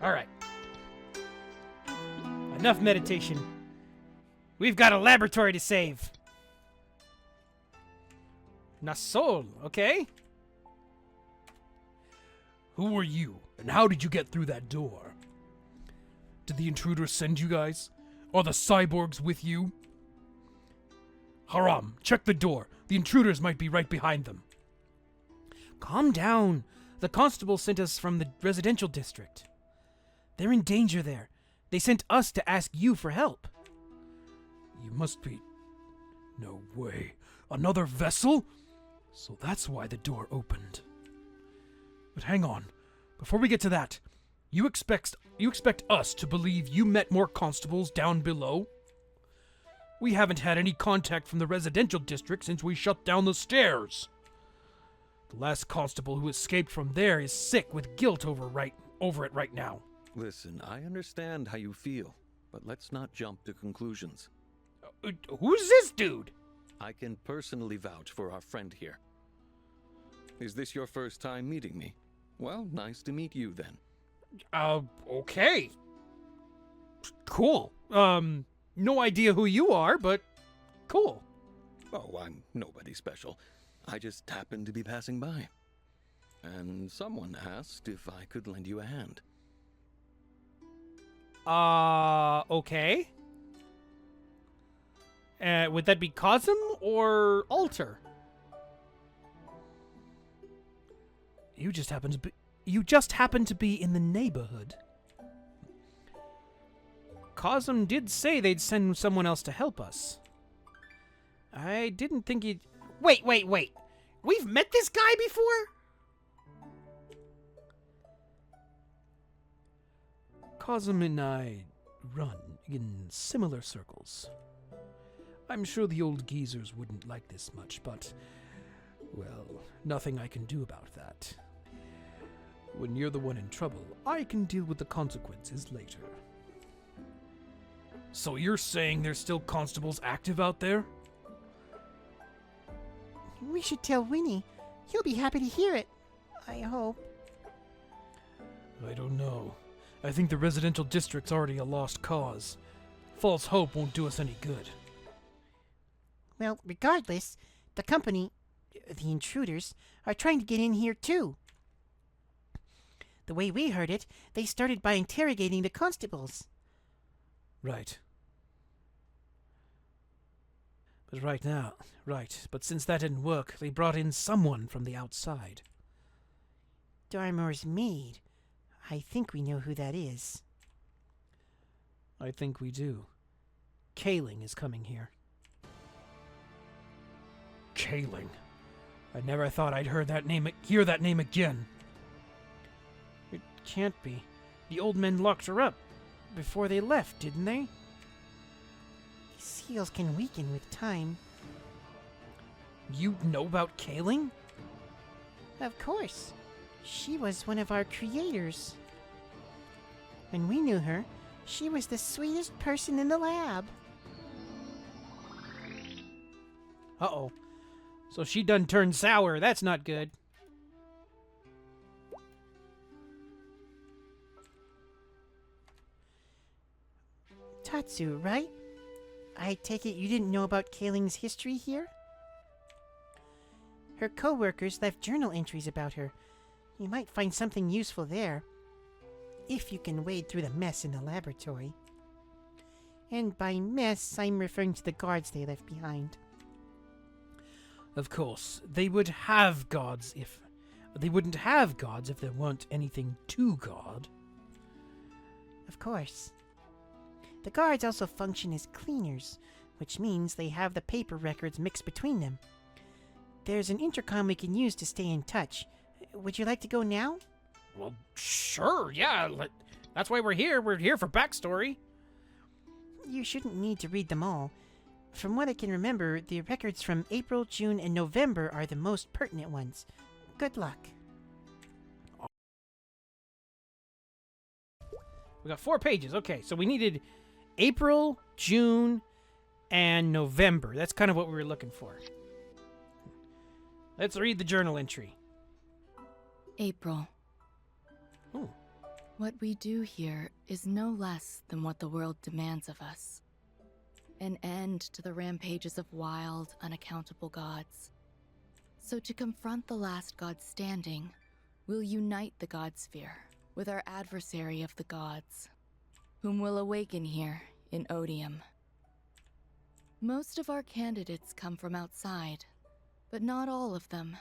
All right. Enough meditation. We've got a laboratory to save. Nasol, okay? Who are you, and how did you get through that door? Did the intruders send you guys? Are the cyborgs with you? Haram, check the door. The intruders might be right behind them. Calm down. The constable sent us from the residential district. They're in danger there. They sent us to ask you for help. You must be... No way. Another vessel? So that's why the door opened. But hang on. Before we get to that, you expect us to believe you met more constables down below? We haven't had any contact from the residential district since we shut down the stairs. The last constable who escaped from there is sick with guilt over it right now. Listen, I understand how you feel, but let's not jump to conclusions. Who's this dude? I can personally vouch for our friend here. Is this your first time meeting me? Well, nice to meet you then. Okay. Cool. No idea who you are, but cool. Oh, I'm nobody special. I just happened to be passing by. And someone asked if I could lend you a hand. Okay. Would that be Cosm or Alter? You just happen to be in the neighborhood. Cosm did say they'd send someone else to help us. I didn't think he'd... Wait. We've met this guy before? Cosm and I run in similar circles. I'm sure the old geezers wouldn't like this much, but, well, nothing I can do about that. When you're the one in trouble, I can deal with the consequences later. So you're saying there's still constables active out there? We should tell Winnie. He'll be happy to hear it. I hope. I don't know. I think the residential district's already a lost cause. False hope won't do us any good. Well, regardless, the company, the intruders, are trying to get in here too. The way we heard it, they started by interrogating the constables. Right. But since that didn't work, they brought in someone from the outside. Darmor's maid. I think we know who that is. I think we do. Kaling is coming here. Kaling. I never thought I'd hear that name again. It can't be. The old men locked her up before they left, didn't they? Seals can weaken with time. You know about Kaling? Of course. She was one of our creators. When we knew her, she was the sweetest person in the lab. Uh-oh. So she done turned sour. That's not good. Tatsu, right? I take it you didn't know about Kaling's history here? Her co-workers left journal entries about her. You might find something useful there, if you can wade through the mess in the laboratory. And by mess, I'm referring to the guards they left behind. Of course, they would have gods if... They wouldn't have gods if there weren't anything to guard. Of course. The guards also function as cleaners, which means they have the paper records mixed between them. There's an intercom we can use to stay in touch. Would you like to go now? Well, sure, yeah. That's why we're here. We're here for backstory. You shouldn't need to read them all. From what I can remember, the records from April, June, and November are the most pertinent ones. Good luck. We got 4 pages. Okay, so we needed April, June, and November. That's kind of what we were looking for. Let's read the journal entry. April. Ooh. What we do here is no less than what the world demands of us. An end to the rampages of wild, unaccountable gods. So to confront the last god standing, we'll unite the god sphere with our adversary of the gods, whom we'll awaken here in Odium. Most of our candidates come from outside, but not all of them.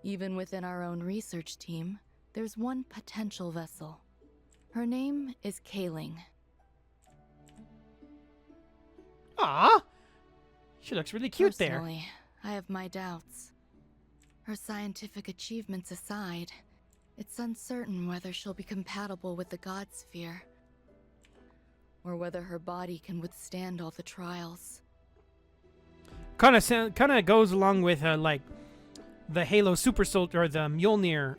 Even within our own research team, there's one potential vessel. Her name is Kaling. Ah, she looks really cute there. Personally, I have my doubts. Her scientific achievements aside, it's uncertain whether she'll be compatible with the god sphere, or whether her body can withstand all the trials. Kind of goes along with like the Halo Super Soldier or the Mjolnir.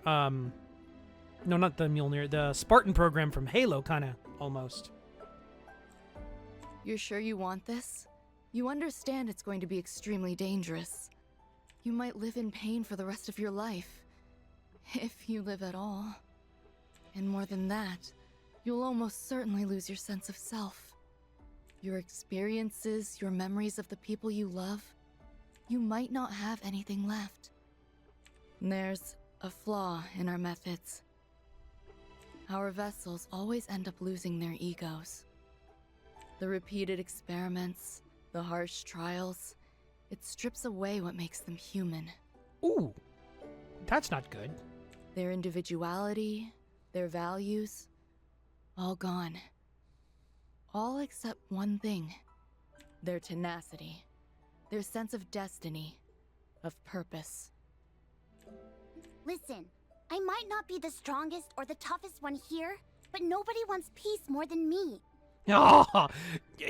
No, not the Mjolnir. The Spartan program from Halo, kind of almost. You're sure you want this? You understand it's going to be extremely dangerous. You might live in pain for the rest of your life. If you live at all. And more than that, you'll almost certainly lose your sense of self. Your experiences, your memories of the people you love. You might not have anything left. There's a flaw in our methods. Our vessels always end up losing their egos. The repeated experiments, the harsh trials, it strips away what makes them human. Ooh, that's not good. Their individuality, their values, all gone. All except one thing. Their tenacity. Their sense of destiny. Of purpose. Listen, I might not be the strongest or the toughest one here, but nobody wants peace more than me. Oh,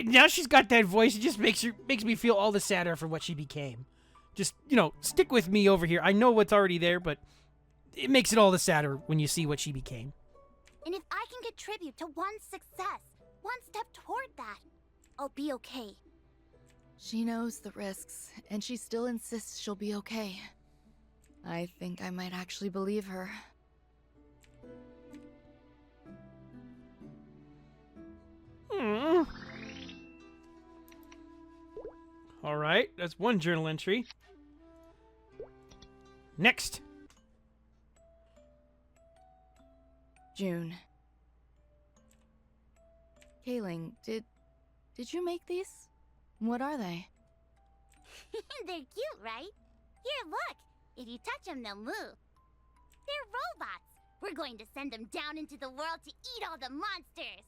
now she's got that voice. It just makes me feel all the sadder for what she became. Just, stick with me over here. I know what's already there, but it makes it all the sadder when you see what she became. And if I can get tribute to one success, one step toward that, I'll be okay. She knows the risks, and she still insists she'll be okay. I think I might actually believe her. All right, that's one journal entry. Next. June. Kaling, did you make these? What are they? They're cute, right? Here, look! If you touch them, they'll move. They're robots! We're going to send them down into the world to eat all the monsters!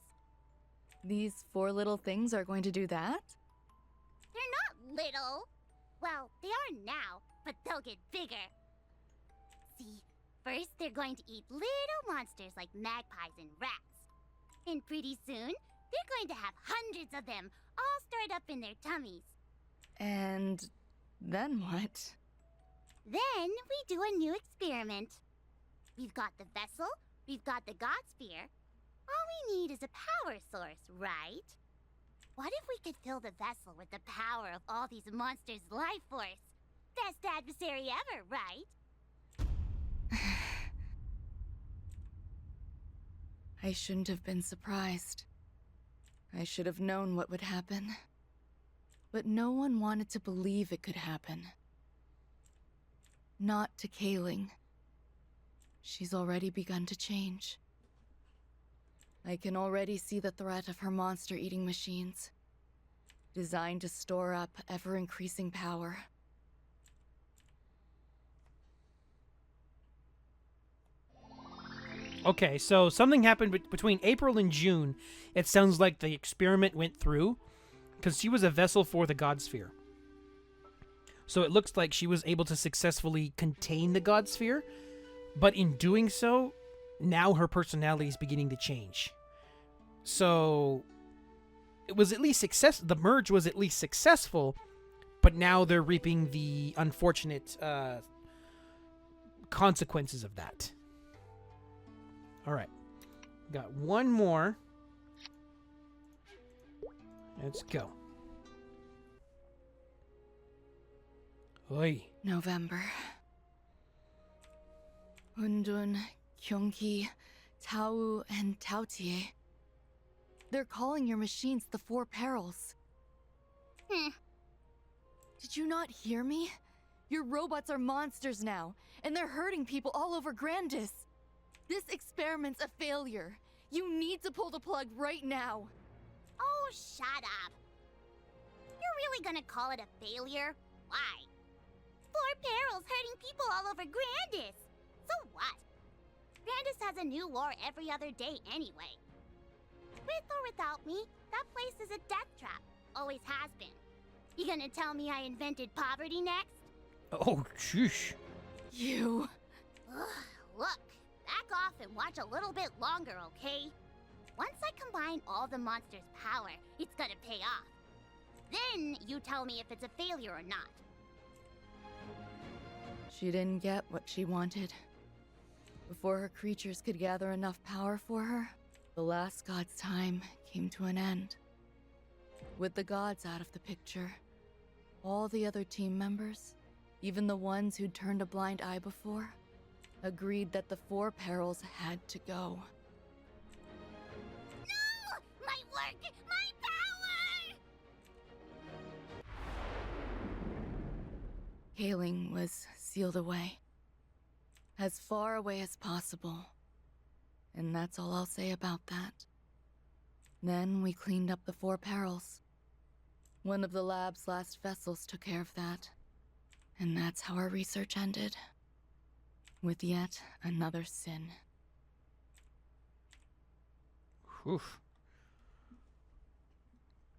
These 4 little things are going to do that? They're not little! Well, they are now, but they'll get bigger. See, first they're going to eat little monsters like magpies and rats. And pretty soon, they're going to have hundreds of them, all stored up in their tummies. And then what? Then we do a new experiment. We've got the vessel, we've got the god sphere. All we need is a power source, right? What if we could fill the vessel with the power of all these monsters' life force? Best adversary ever, right? I shouldn't have been surprised. I should have known what would happen. But no one wanted to believe it could happen. Not to Kaling. She's already begun to change. I can already see the threat of her monster-eating machines, designed to store up ever-increasing power. Okay, so something happened between April and June. It sounds like the experiment went through, because she was a vessel for the God Sphere. So it looks like she was able to successfully contain the God Sphere, but in doing so, now her personality is beginning to change. So it was at least the merge was at least successful, but now they're reaping the unfortunate consequences of that. All right. Got one more. Let's go. Oi. November. Undun, Kyungki, Tau, and Taotie. They're calling your machines the Four Perils. Did you not hear me? Your robots are monsters now, and they're hurting people all over Grandis. This experiment's a failure. You need to pull the plug right now. Oh, shut up. You're really gonna call it a failure? Why? Four Perils hurting people all over Grandis. So what? Grandis has a new war every other day anyway. With or without me, that place is a death trap. Always has been. You gonna tell me I invented poverty next? Oh, sheesh. You... Ugh, look, back off and watch a little bit longer, okay? Once I combine all the monsters' power, it's gonna pay off. Then you tell me if it's a failure or not. She didn't get what she wanted. Before her creatures could gather enough power for her, the last god's time came to an end. With the gods out of the picture, all the other team members, even the ones who'd turned a blind eye before, agreed that the Four Perils had to go. No! My work! My power! Kaling was sealed away. As far away as possible. And that's all I'll say about that. Then we cleaned up the Four Perils. One of the lab's last vessels took care of that. And that's how our research ended. With yet another sin. Oof.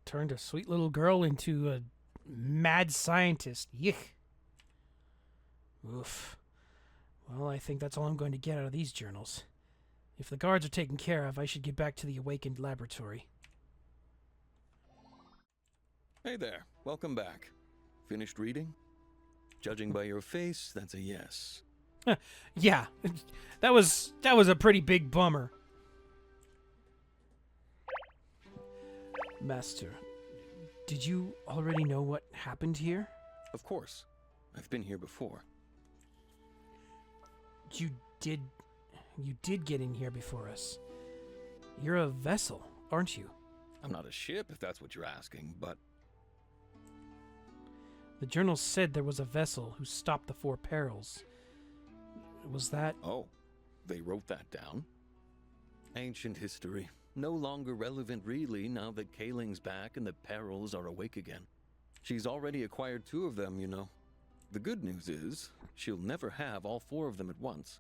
Turned a sweet little girl into a mad scientist. Yuck. Oof. Well, I think that's all I'm going to get out of these journals. If the guards are taken care of, I should get back to the awakened laboratory. Hey there, welcome back. Finished reading? Judging by your face, that's a yes. Yeah, that was a pretty big bummer. Master, did you already know what happened here? Of course. I've been here before. You did get in here before us. You're a vessel, aren't you? I'm not a ship, if that's what you're asking, but... The journal said there was a vessel who stopped the Four Perils. Was that... Oh, they wrote that down? Ancient history. No longer relevant, really, now that Kaling's back and the Perils are awake again. She's already acquired 2 of them, you know. The good news is, she'll never have all 4 of them at once.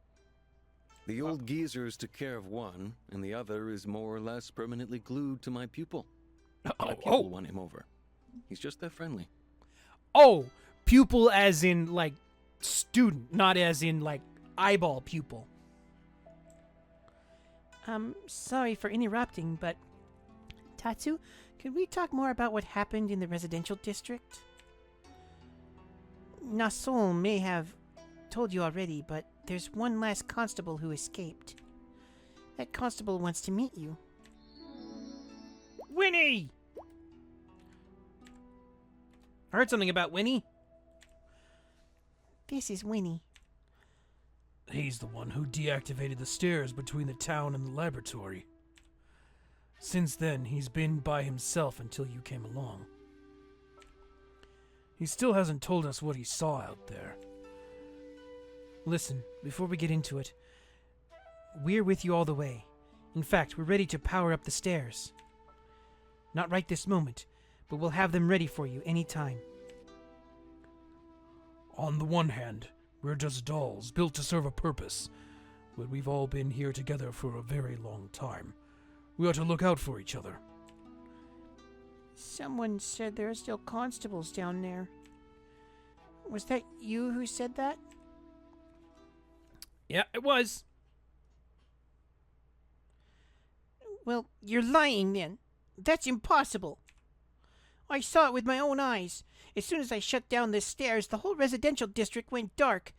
The old geezers took care of one, and the other is more or less permanently glued to my pupil. My pupil won him over. He's just that friendly. Oh, pupil as in, like, student, not as in, like, eyeball pupil. Sorry for interrupting, but... Tatsu, could we talk more about what happened in the residential district? Nasol may have told you already, but there's one last constable who escaped. That constable wants to meet you. Winnie! I heard something about Winnie. This is Winnie. He's the one who deactivated the stairs between the town and the laboratory. Since then, he's been by himself until you came along. He still hasn't told us what he saw out there. Listen, before we get into it, we're with you all the way. In fact, we're ready to power up the stairs. Not right this moment, but we'll have them ready for you any time. On the one hand, we're just dolls built to serve a purpose, but we've all been here together for a very long time. We ought to look out for each other. Someone said there are still constables down there. Was that you who said that? Yeah, it was. Well, you're lying then. That's impossible. I saw it with my own eyes. As soon as I shut down the stairs, the whole residential district went dark.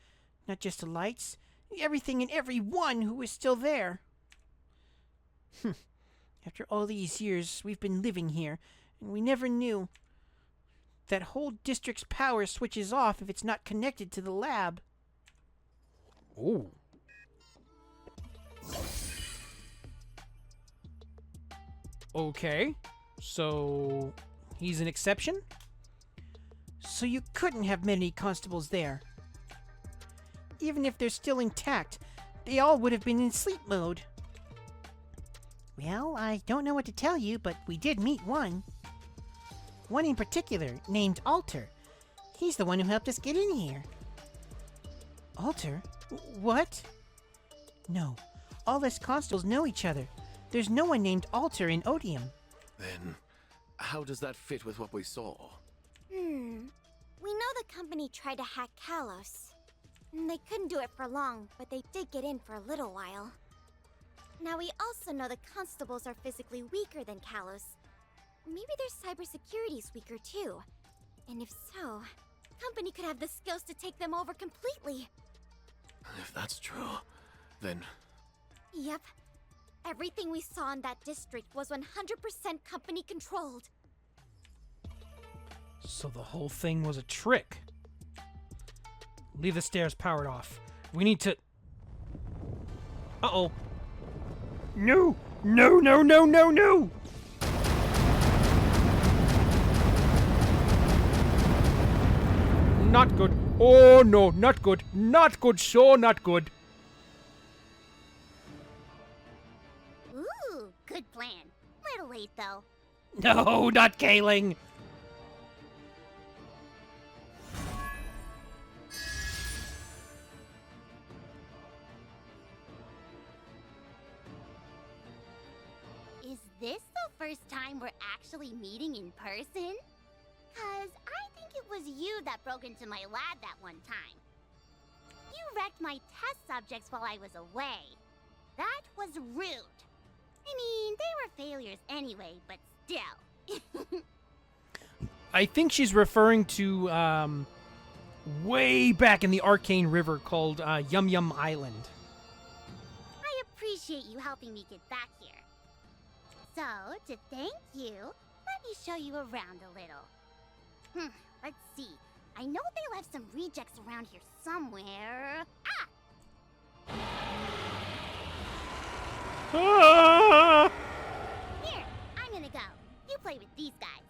Not just the lights, everything and everyone who was still there. After all these years, we've been living here, and we never knew. That whole district's power switches off if it's not connected to the lab. Oh. Okay. So, he's an exception? So you couldn't have many constables there. Even if they're still intact, they all would have been in sleep mode. Well, I don't know what to tell you, but we did meet one. One in particular, named Alter. He's the one who helped us get in here. Alter? What? No, all us constables know each other. There's no one named Alter in Odium. Then, how does that fit with what we saw? We know the company tried to hack Kalos. They couldn't do it for long, but they did get in for a little while. Now we also know the constables are physically weaker than Kalos. Maybe their cybersecurity's weaker too. And if so, the company could have the skills to take them over completely. If that's true, then... Yep. Everything we saw in that district was 100% company controlled. So the whole thing was a trick. Leave the stairs powered off. We need to... Uh-oh. No! No, no, no, no, no! Not good. Oh, no, not good. Not good, so not good. Ooh, good plan. Little late, though. No, not Kaling! Is this the first time we're actually meeting in person? 'Cause I think it was you that broke into my lab that one time. You wrecked my test subjects while I was away. That was rude. I mean, they were failures anyway, but still. I think she's referring to, way back in the Arcane River called, Yum Yum Island. I appreciate you helping me get back here. So, to thank you, let me show you around a little. Let's see. I know they left some rejects around here somewhere. Here, I'm gonna go. You play with these guys.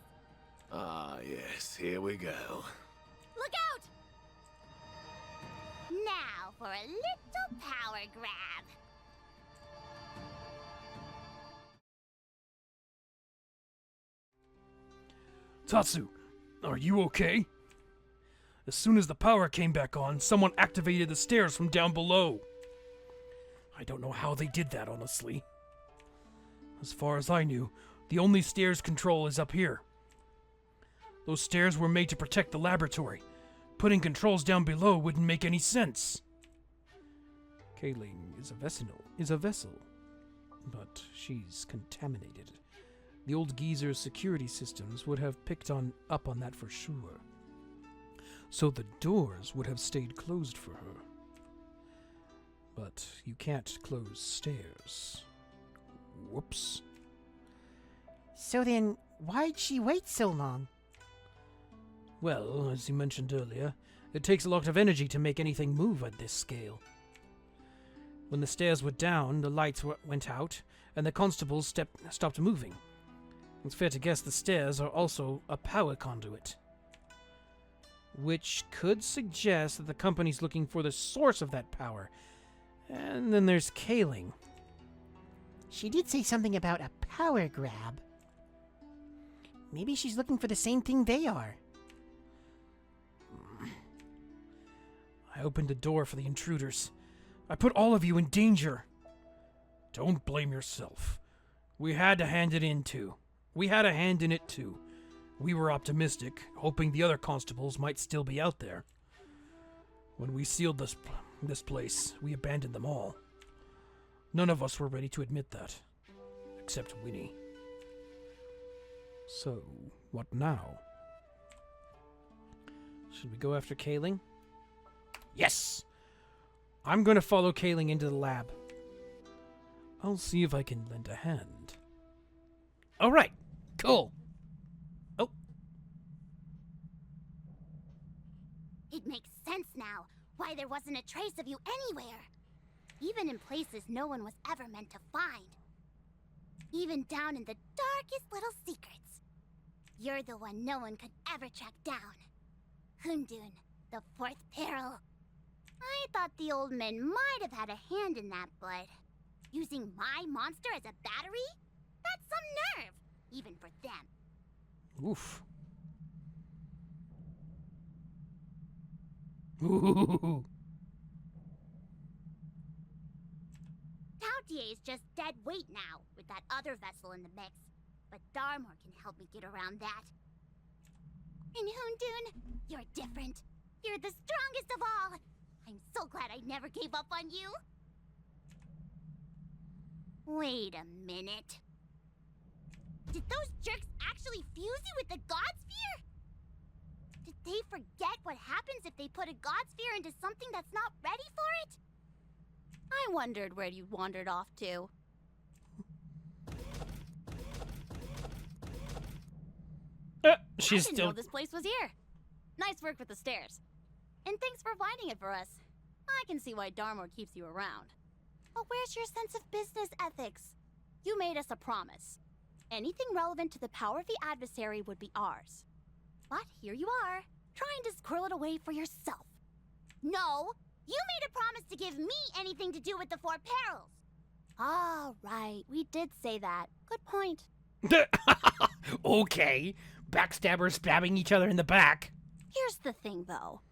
Ah, yes, here we go. Look out! Now for a little power grab. Tatsu, are you okay? As soon as the power came back on, someone activated the stairs from down below. I don't know how they did that, honestly. As far as I knew, the only stairs control is up here. Those stairs were made to protect the laboratory. Putting controls down below wouldn't make any sense. Kaling is a vessel, but she's contaminated. The old geezer's security systems would have picked up on that for sure. So the doors would have stayed closed for her. But you can't close stairs. Whoops. So then, why'd she wait so long? Well, as you mentioned earlier, it takes a lot of energy to make anything move at this scale. When the stairs were down, the lights went out, and the constables stopped moving. It's fair to guess the stairs are also a power conduit. Which could suggest that the company's looking for the source of that power. And then there's Kaling. She did say something about a power grab. Maybe she's looking for the same thing they are. I opened the door for the intruders. I put all of you in danger. Don't blame yourself. We had a hand in it too. We were optimistic, hoping the other constables might still be out there. When we sealed this place, we abandoned them all. None of us were ready to admit that. Except Winnie. So, what now? Should we go after Kaling? Yes! I'm going to follow Kaling into the lab. I'll see if I can lend a hand. All right. Cool. Oh. It makes sense now why there wasn't a trace of you anywhere. Even in places no one was ever meant to find. Even down in the darkest little secrets. You're the one no one could ever track down. Hundun, the fourth peril. I thought the old men might have had a hand in that, but using my monster as a battery? That's some nerve, even for them. Oof. Ooh. Tautier is just dead weight now, with that other vessel in the mix. But Darmor can help me get around that. And Hundun, you're different. You're the strongest of all. I'm so glad I never gave up on you. Wait a minute. Did those jerks actually fuse you with the God Sphere? Did they forget what happens if they put a God Sphere into something that's not ready for it? I wondered where you wandered off to. She's I didn't still. know this place was here. Nice work with the stairs. And thanks for finding it for us. I can see why Darmor keeps you around. But where's your sense of business ethics? You made us a promise. Anything relevant to the power of the adversary would be ours. But here you are, trying to squirrel it away for yourself. No! You made a promise to give me anything to do with the Four Perils! Ah, right. We did say that. Good point. Okay. Backstabbers stabbing each other in the back. Here's the thing, though.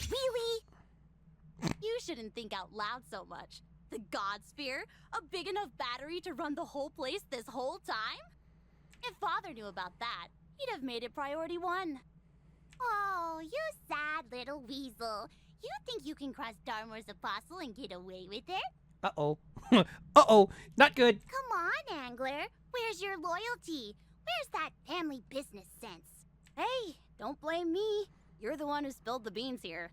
Really? You shouldn't think out loud so much. The God Sphere? A big enough battery to run the whole place this whole time? If Father knew about that, he'd have made it priority 1. Oh, you sad little weasel. You think you can cross Darmor's apostle and get away with it? Uh-oh. Uh-oh. Not good. Come on, Angler. Where's your loyalty? Where's that family business sense? Hey, don't blame me. You're the one who spilled the beans here.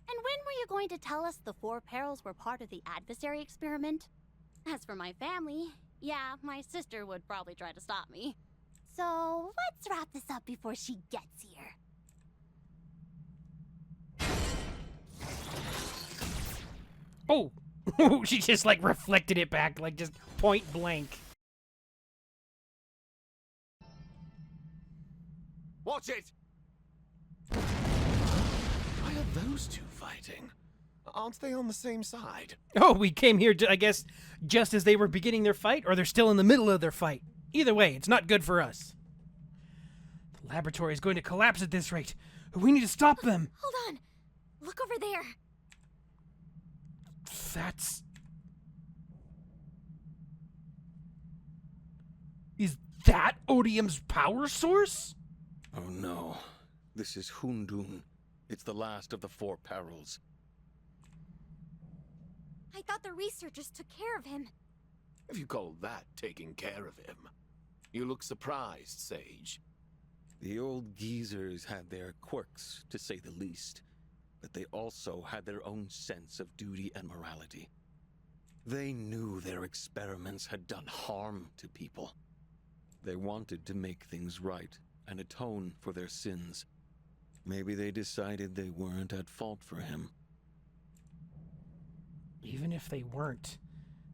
And when were you going to tell us the Four Perils were part of the adversary experiment? As for my family, yeah, my sister would probably try to stop me. So, let's wrap this up before she gets here. Oh. She just, like, reflected it back, like, just point blank. Watch it! Why are those two fighting? Aren't they on the same side? Oh, we came here, I guess, just as they were beginning their fight, or they're still in the middle of their fight. Either way, it's not good for us. The laboratory is going to collapse at this rate. We need to stop them. Hold on. Look over there. That's... Is that Odium's power source? Oh no. This is Hundun. It's the last of the Four Perils. I thought the researchers took care of him. If you call that taking care of him. You look surprised, Sage. The old geezers had their quirks, to say the least, but they also had their own sense of duty and morality. They knew their experiments had done harm to people. They wanted to make things right and atone for their sins. Maybe they decided they weren't at fault for him. Even if they weren't,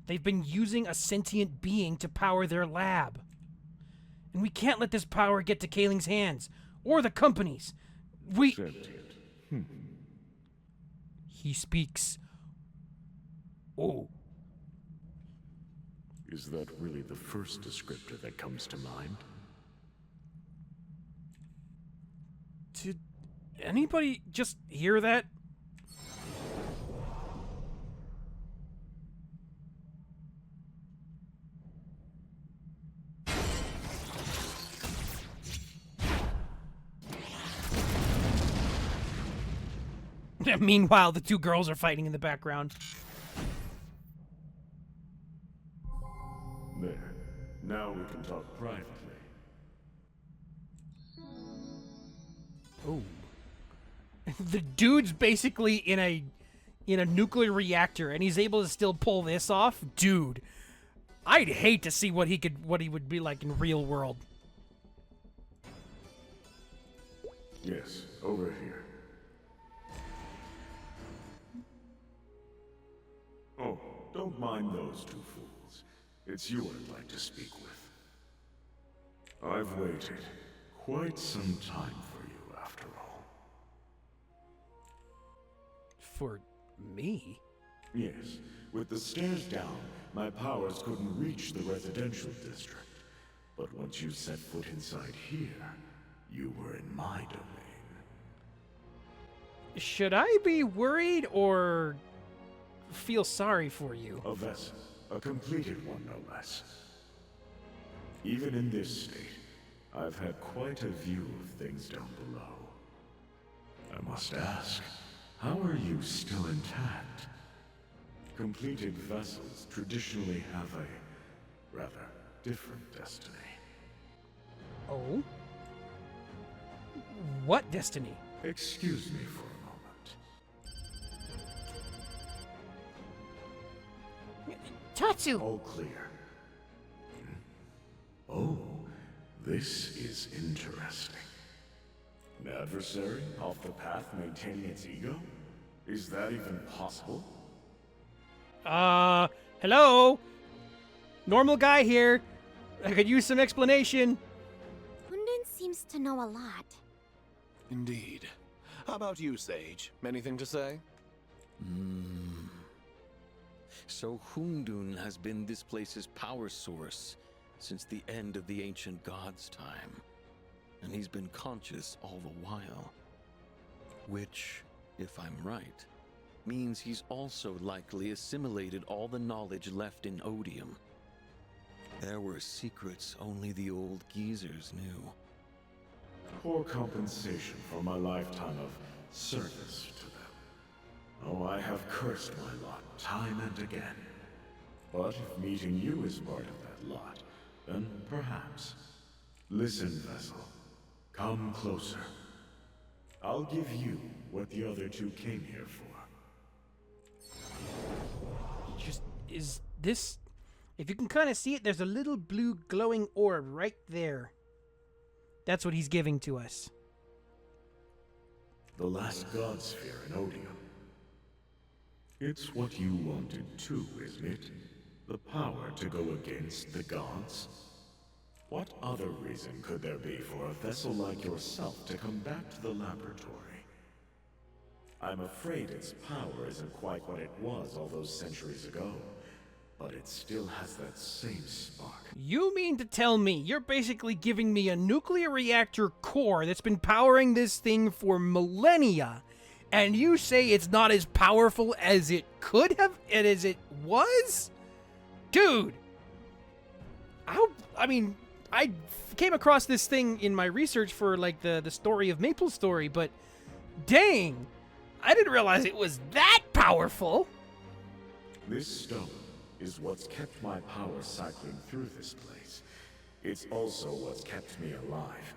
they've been using a sentient being to power their lab. And we can't let this power get to Kaling's hands, or the company's. He speaks. Oh. Is that really the first descriptor that comes to mind? Did anybody just hear that? Meanwhile, the two girls are fighting in the background. There. Now we can talk privately. Oh. The dude's basically in a nuclear reactor and he's able to still pull this off? Dude. I'd hate to see what he would be like in real world. Yes, over here. Oh, don't mind those two fools. It's you I'd like to speak with. I've waited quite some time for you, after all. For me? Yes, with the stairs down, my powers couldn't reach the residential district. But once you set foot inside here, you were in my domain. Should I be worried or feel sorry for you? A vessel, a completed one no less. Even in this state, I've had quite a view of things down below. I must ask, how are you still intact? Completed vessels traditionally have a rather different destiny. Oh? What destiny? Excuse me for a moment. Tatsu! All clear. Oh, this is interesting. An adversary off the path maintaining its ego? Is that even possible? Hello? Normal guy here. I could use some explanation. Hunden seems to know a lot. Indeed. How about you, Sage? Anything to say? So Hundun has been this place's power source since the end of the ancient god's time. And he's been conscious all the while. Which, if I'm right, means he's also likely assimilated all the knowledge left in Odium. There were secrets only the old geezers knew. Poor compensation for my lifetime of service to them. Oh, I have cursed my lot time and again. But if meeting you is part of that lot, then perhaps. Listen, Vessel. Come closer. I'll give you what the other two came here for. Is this... If you can kind of see it, there's a little blue glowing orb right there. That's what he's giving to us. The last god sphere in Odium. It's what you wanted too, isn't it? The power to go against the gods? What other reason could there be for a vessel like yourself to come back to the laboratory? I'm afraid its power isn't quite what it was all those centuries ago, but it still has that same spark. You mean to tell me you're basically giving me a nuclear reactor core that's been powering this thing for millennia, and you say it's not as powerful as it could have and as it was? Dude! I came across this thing in my research for, like, the story of Maplestory, but dang! I didn't realize it was that powerful! This stone is what's kept my power cycling through this place. It's also what's kept me alive.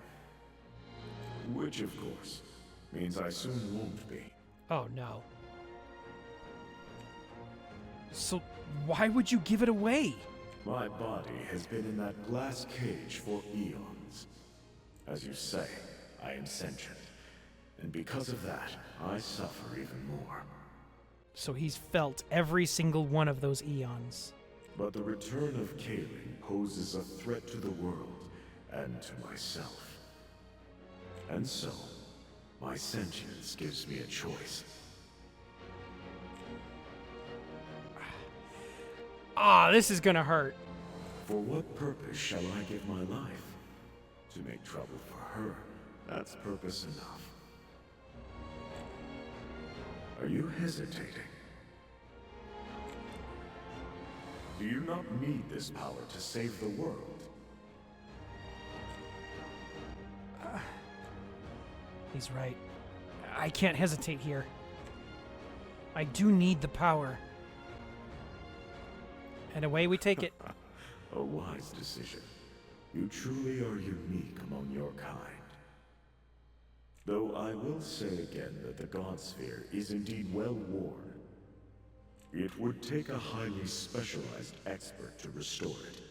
Which, of course, means I soon won't be. Oh, no. So, why would you give it away? My body has been in that glass cage for eons. As you say, I am sentient. And because of that, I suffer even more. So he's felt every single one of those eons. But the return of Kaling poses a threat to the world and to myself. And so, my sentience gives me a choice. Ah, this is gonna hurt. For what purpose shall I give my life? To make trouble for her. That's purpose enough. Are you hesitating? Do you not need this power to save the world? He's right. I can't hesitate here. I do need the power. And away we take it. A wise decision. You truly are unique among your kind. Though I will say again that the God Sphere is indeed well worn. It would take a highly specialized expert to restore it.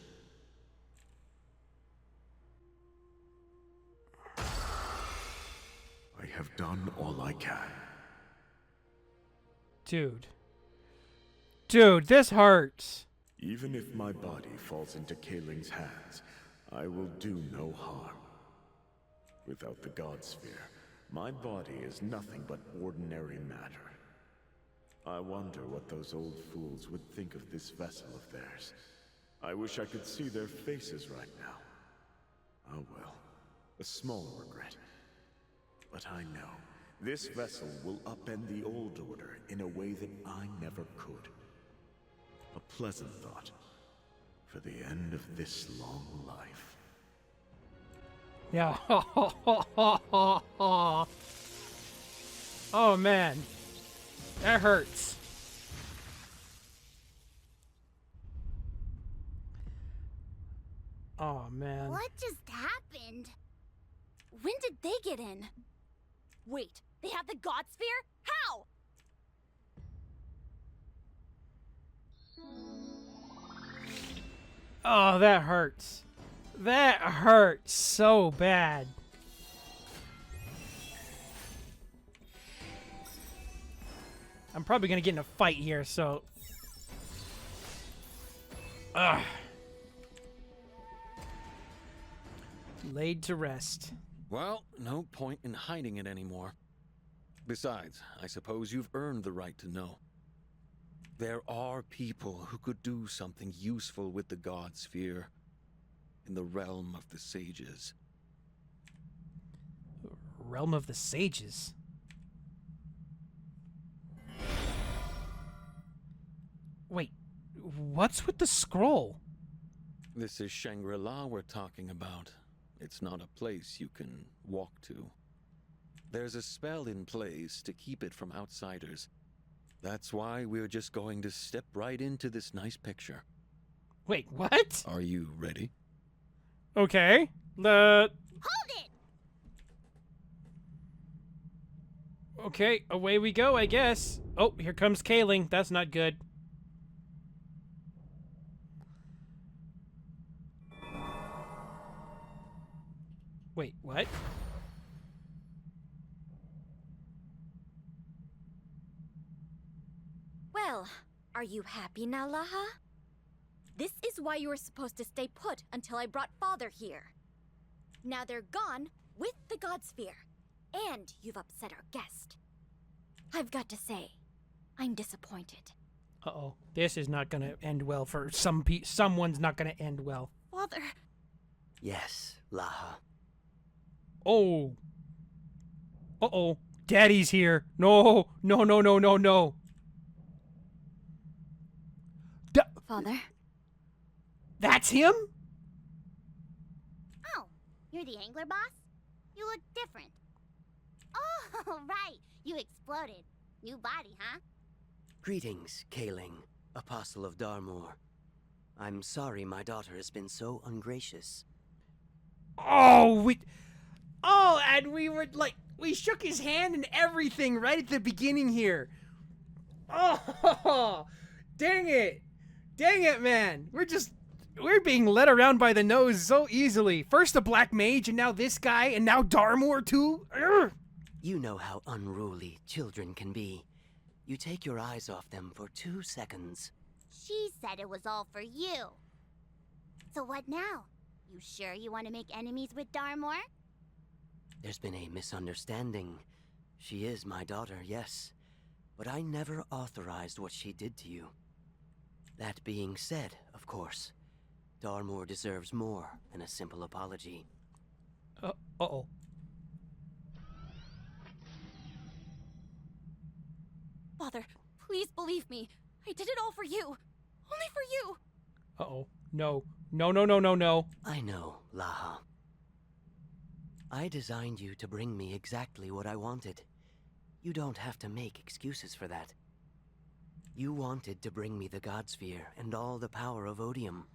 I have done all I can. Dude. Dude, this hurts. Even if my body falls into Kaling's hands, I will do no harm. Without the God Sphere, my body is nothing but ordinary matter. I wonder what those old fools would think of this vessel of theirs. I wish I could see their faces right now. Oh well, a small regret. But I know, this vessel will upend the old order in a way that I never could. A pleasant thought for the end of this long life. Yeah. Oh man. That hurts. Oh man. What just happened? When did they get in? Wait, they have the God Sphere? How? Oh, that hurts. That hurts so bad. I'm probably gonna get in a fight here, so. Ugh. Laid to rest. Well, no point in hiding it anymore. Besides, I suppose you've earned the right to know. There are people who could do something useful with the God Sphere in the realm of the sages. Realm of the sages. Wait, what's with the scroll? This is Shangra-la we're talking about. It's not a place you can walk to. There's a spell in place to keep it from outsiders. That's why we're just going to step right into this nice picture. Wait, what? Are you ready? Okay. Hold it! Okay, away we go, I guess. Oh, here comes Kaling. That's not good. Wait, what? Well, are you happy now, Laha? This is why you were supposed to stay put until I brought Father here. Now they're gone with the God Sphere, and you've upset our guest. I've got to say, I'm disappointed. Uh-oh. This is not gonna end well for someone's not gonna end well. Father... Yes, Laha. Oh. Uh-oh. Daddy's here. No. No, no, no, no, no. Father? That's him? Oh, you're the angler boss? You look different. Oh, right. You exploded. New body, huh? Greetings, Kaling, Apostle of Darmor. I'm sorry my daughter has been so ungracious. Oh, and we were like, we shook his hand and everything right at the beginning here. Oh, dang it. Dang it, man. We're being led around by the nose so easily. First the Black Mage, and now this guy, and now Darmor too. Urgh. You know how unruly children can be. You take your eyes off them for 2 seconds. She said it was all for you. So what now? You sure you want to make enemies with Darmor? There's been a misunderstanding. She is my daughter, yes. But I never authorized what she did to you. That being said, of course, Darmor deserves more than a simple apology. Uh-oh. Father, please believe me. I did it all for you. Only for you. Uh-oh. No. No, no, no, no, no. I know, Laha. I designed you to bring me exactly what I wanted. You don't have to make excuses for that. You wanted to bring me the God Sphere and all the power of Odium.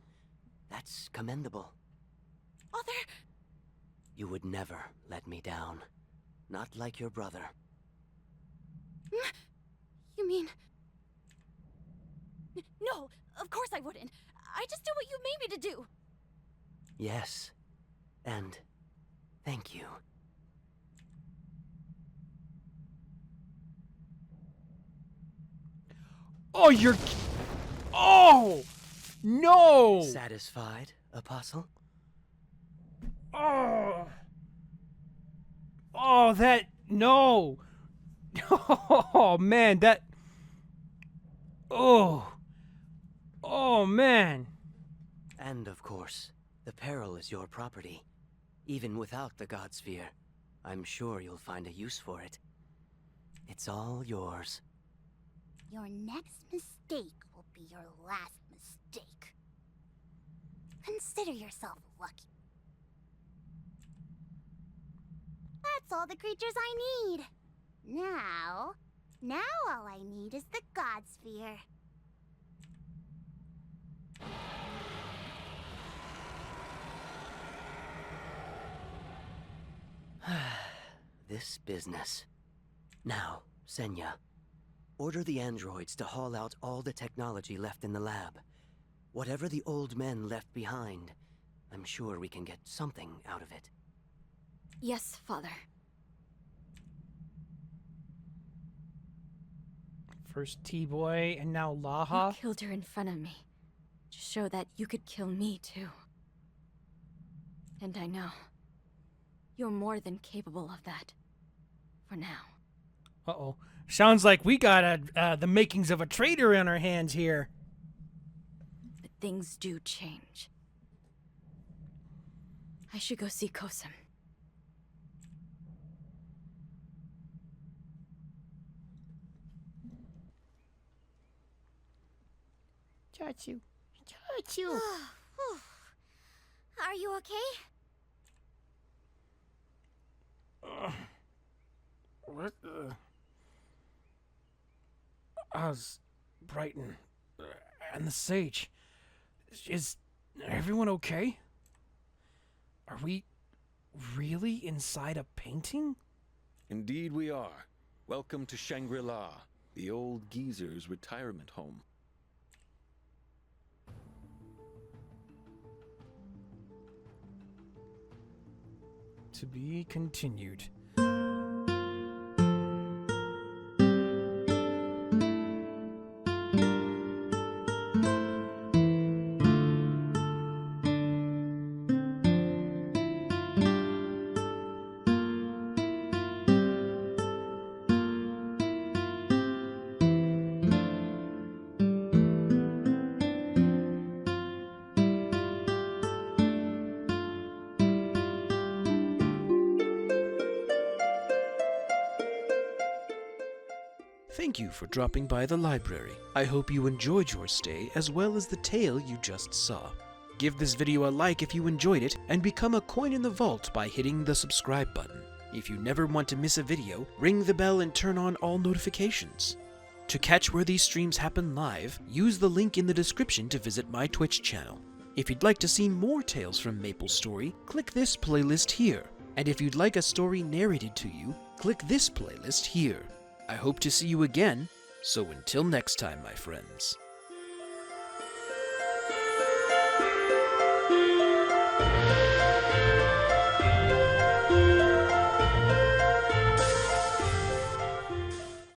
That's commendable. Father! You would never let me down. Not like your brother. You mean... No, of course I wouldn't. I just did what you made me to do. Yes. And thank you. Oh, you're... Oh! No! Satisfied, Apostle? Oh! Oh, that... No! Oh, man, that... Oh! Oh, man! And, of course, the peril is your property. Even without the God Sphere, I'm sure you'll find a use for it. It's all yours. Your next mistake will be your last mistake. Consider yourself lucky. That's all the creatures I need. Now all I need is the God Sphere. This business. Now, Senya, order the androids to haul out all the technology left in the lab. Whatever the old men left behind, I'm sure we can get something out of it. Yes, Father. First T-Boy and now Laha. You killed her in front of me to show that you could kill me too. And I know you're more than capable of that. For now. Uh-oh. Sounds like we got the makings of a traitor in our hands here. But things do change. I should go see Kosim. Chachu. Chachu. Are you okay? What the... Oz, Brighton, and the Sage. Is everyone okay? Are we really inside a painting? Indeed we are. Welcome to Shangra-la, the old geezer's retirement home. To be continued. Thank you for dropping by the library. I hope you enjoyed your stay as well as the tale you just saw. Give this video a like if you enjoyed it, and become a coin in the vault by hitting the subscribe button. If you never want to miss a video, ring the bell and turn on all notifications. To catch where these streams happen live, use the link in the description to visit my Twitch channel. If you'd like to see more tales from Maplestory, click this playlist here. And if you'd like a story narrated to you, click this playlist here. I hope to see you again, so until next time, my friends.